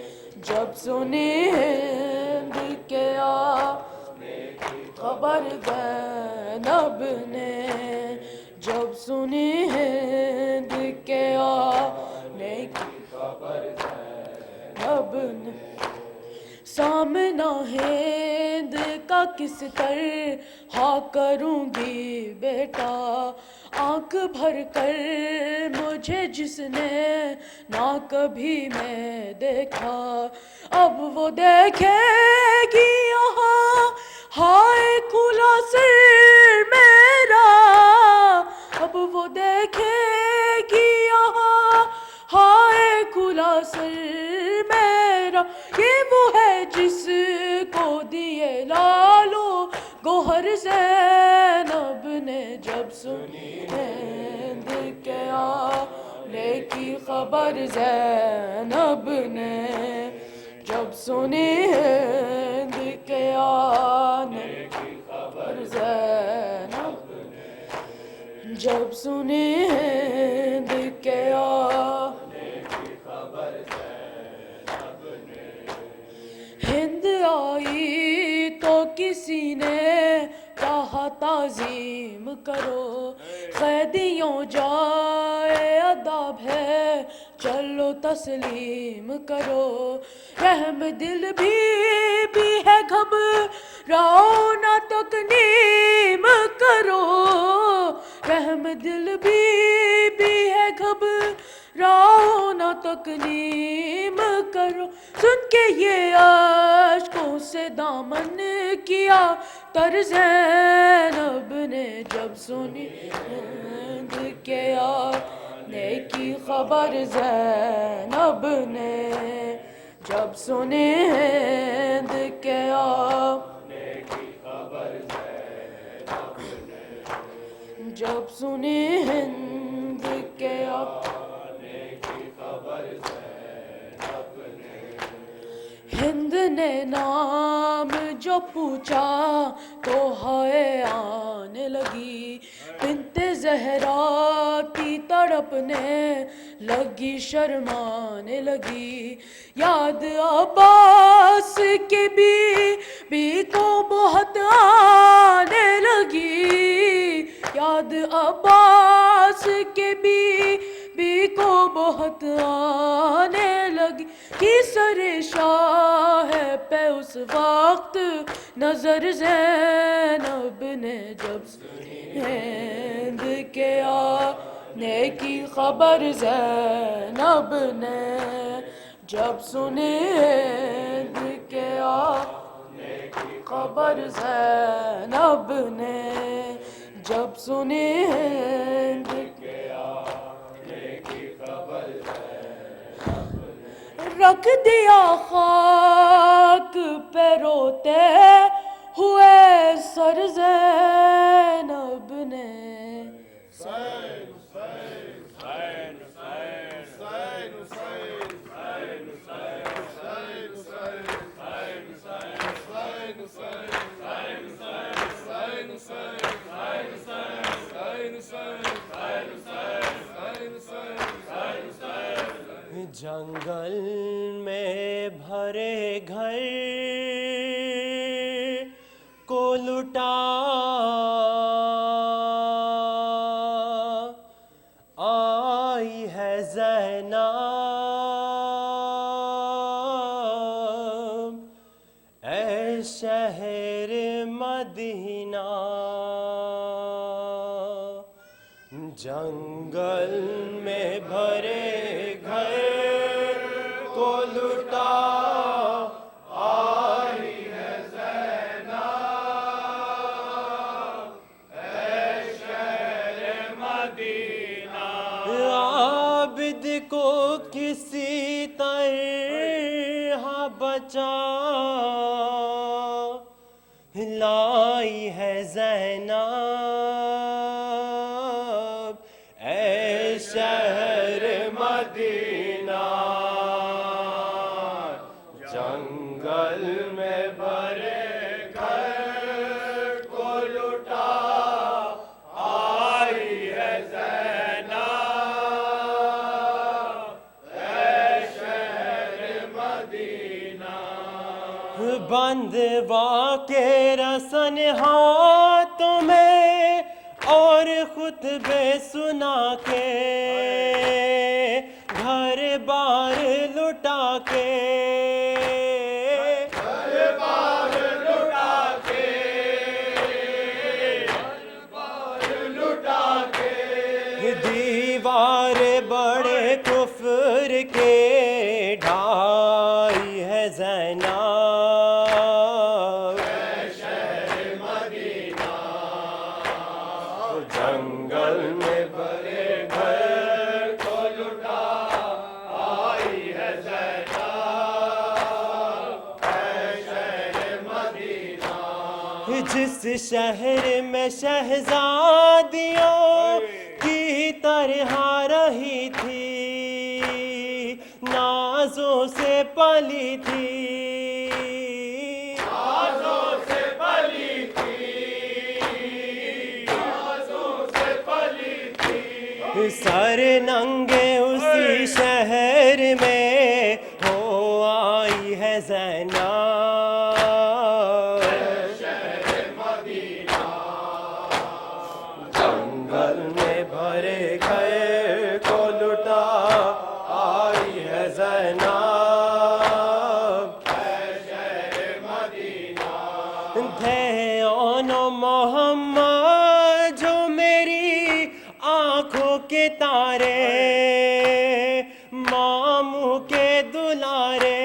جب سنی ہند کے آنے کی خبر زینب نے جب سنی ہند کے آنے کی خبر زینب نے سامنا ہند کا کس طرح کروں گی بیٹا آنکھ بھر کر مجھے جس نے نہ کبھی میں دیکھا، اب وہ دیکھے گی یہاں ہائے کھلا سر میرا، اب وہ دیکھے گی یہاں ہائے کھلا سر میرا، یہ وہ ہے جس کو دیے لالو گوہر زینب نے جب سنی ہند کے آنے کی خبر، زینب نے جب سنی ہند کے آنے کی خبر، زینب نے جب سنی ہند کے آنے کی خبر، زینب نے ہند آئی تو کسی نے کہا تعظیم کرو، قیدیوں جائے ادب ہے چلو تسلیم کرو، رحم دل بھی ہے گھبراؤ نہ تکلیم کرو، رحم دل بھی ہے گھبراؤ نہ تکلیم کرو، سن کے یہ اشکوں سے دامن کیا تر، زینب نے جب سنی ہند کے آنے کی خبر، زینب نے جب سنی ہند کے آنے کی خبر، زینب نے جب سنی ہند کے آنے کی خبر، زینب نے ہند نے نام جو پوچھا تو ہائے آنے لگی، بنت زہرا کی تڑپنے لگی شرمانے لگی، یاد عباس کی بی کو بہت آنے لگی، یاد عباس کی بی کو بہت آنے لگی، کی سر شاہ پہ اس وقت نظر، زینب نے جب سنی ہند کے آنے کی خبر، زینب نے جب سنی ہند کے آنے کی خبر، زینب نے جب سنی ہند کے آنے کی خبر، رکھ دیا خاک پہ روتے ہوئے سر، زینب نے جنگل میں بھرے گھر کو لٹا، آئی ہے زینب اے شہر مدینہ، جنگل میں بھرے گھر کو لٹا، آئی ہے زینب اے شہر مدینہ، عابد کو کسی طرح بچا، لائی ہے زینب اے شہر مدینہ، جنگل میں بھرے گھر کو لٹا، آئی ہے زینب اے شہر مدینہ، بندوا کے رسن ہاتھوں میں اور خطبے سنا کے، گھر بار لٹا کے، گھر بار لٹا کے، گھر بار لٹا کے، دیوار بڑے کفر کے ڈھائی ہے زینب، جنگل میں بڑے گھر کو لٹا آئی ہے زینب، جس شہر میں شہزادیوں کی طرح رہی تھی، نازوں سے پلی تھی، سر ننگے اسی شہر میں ہو آئی ہے زینب، جنگل میں بھرے گھر کو لٹا آئی ہے زینب، تھے اون محمد جو میری آنکھوں کے تارے، ماموں کے دلارے،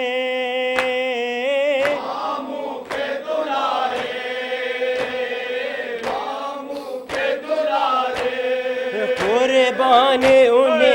قربان انہیں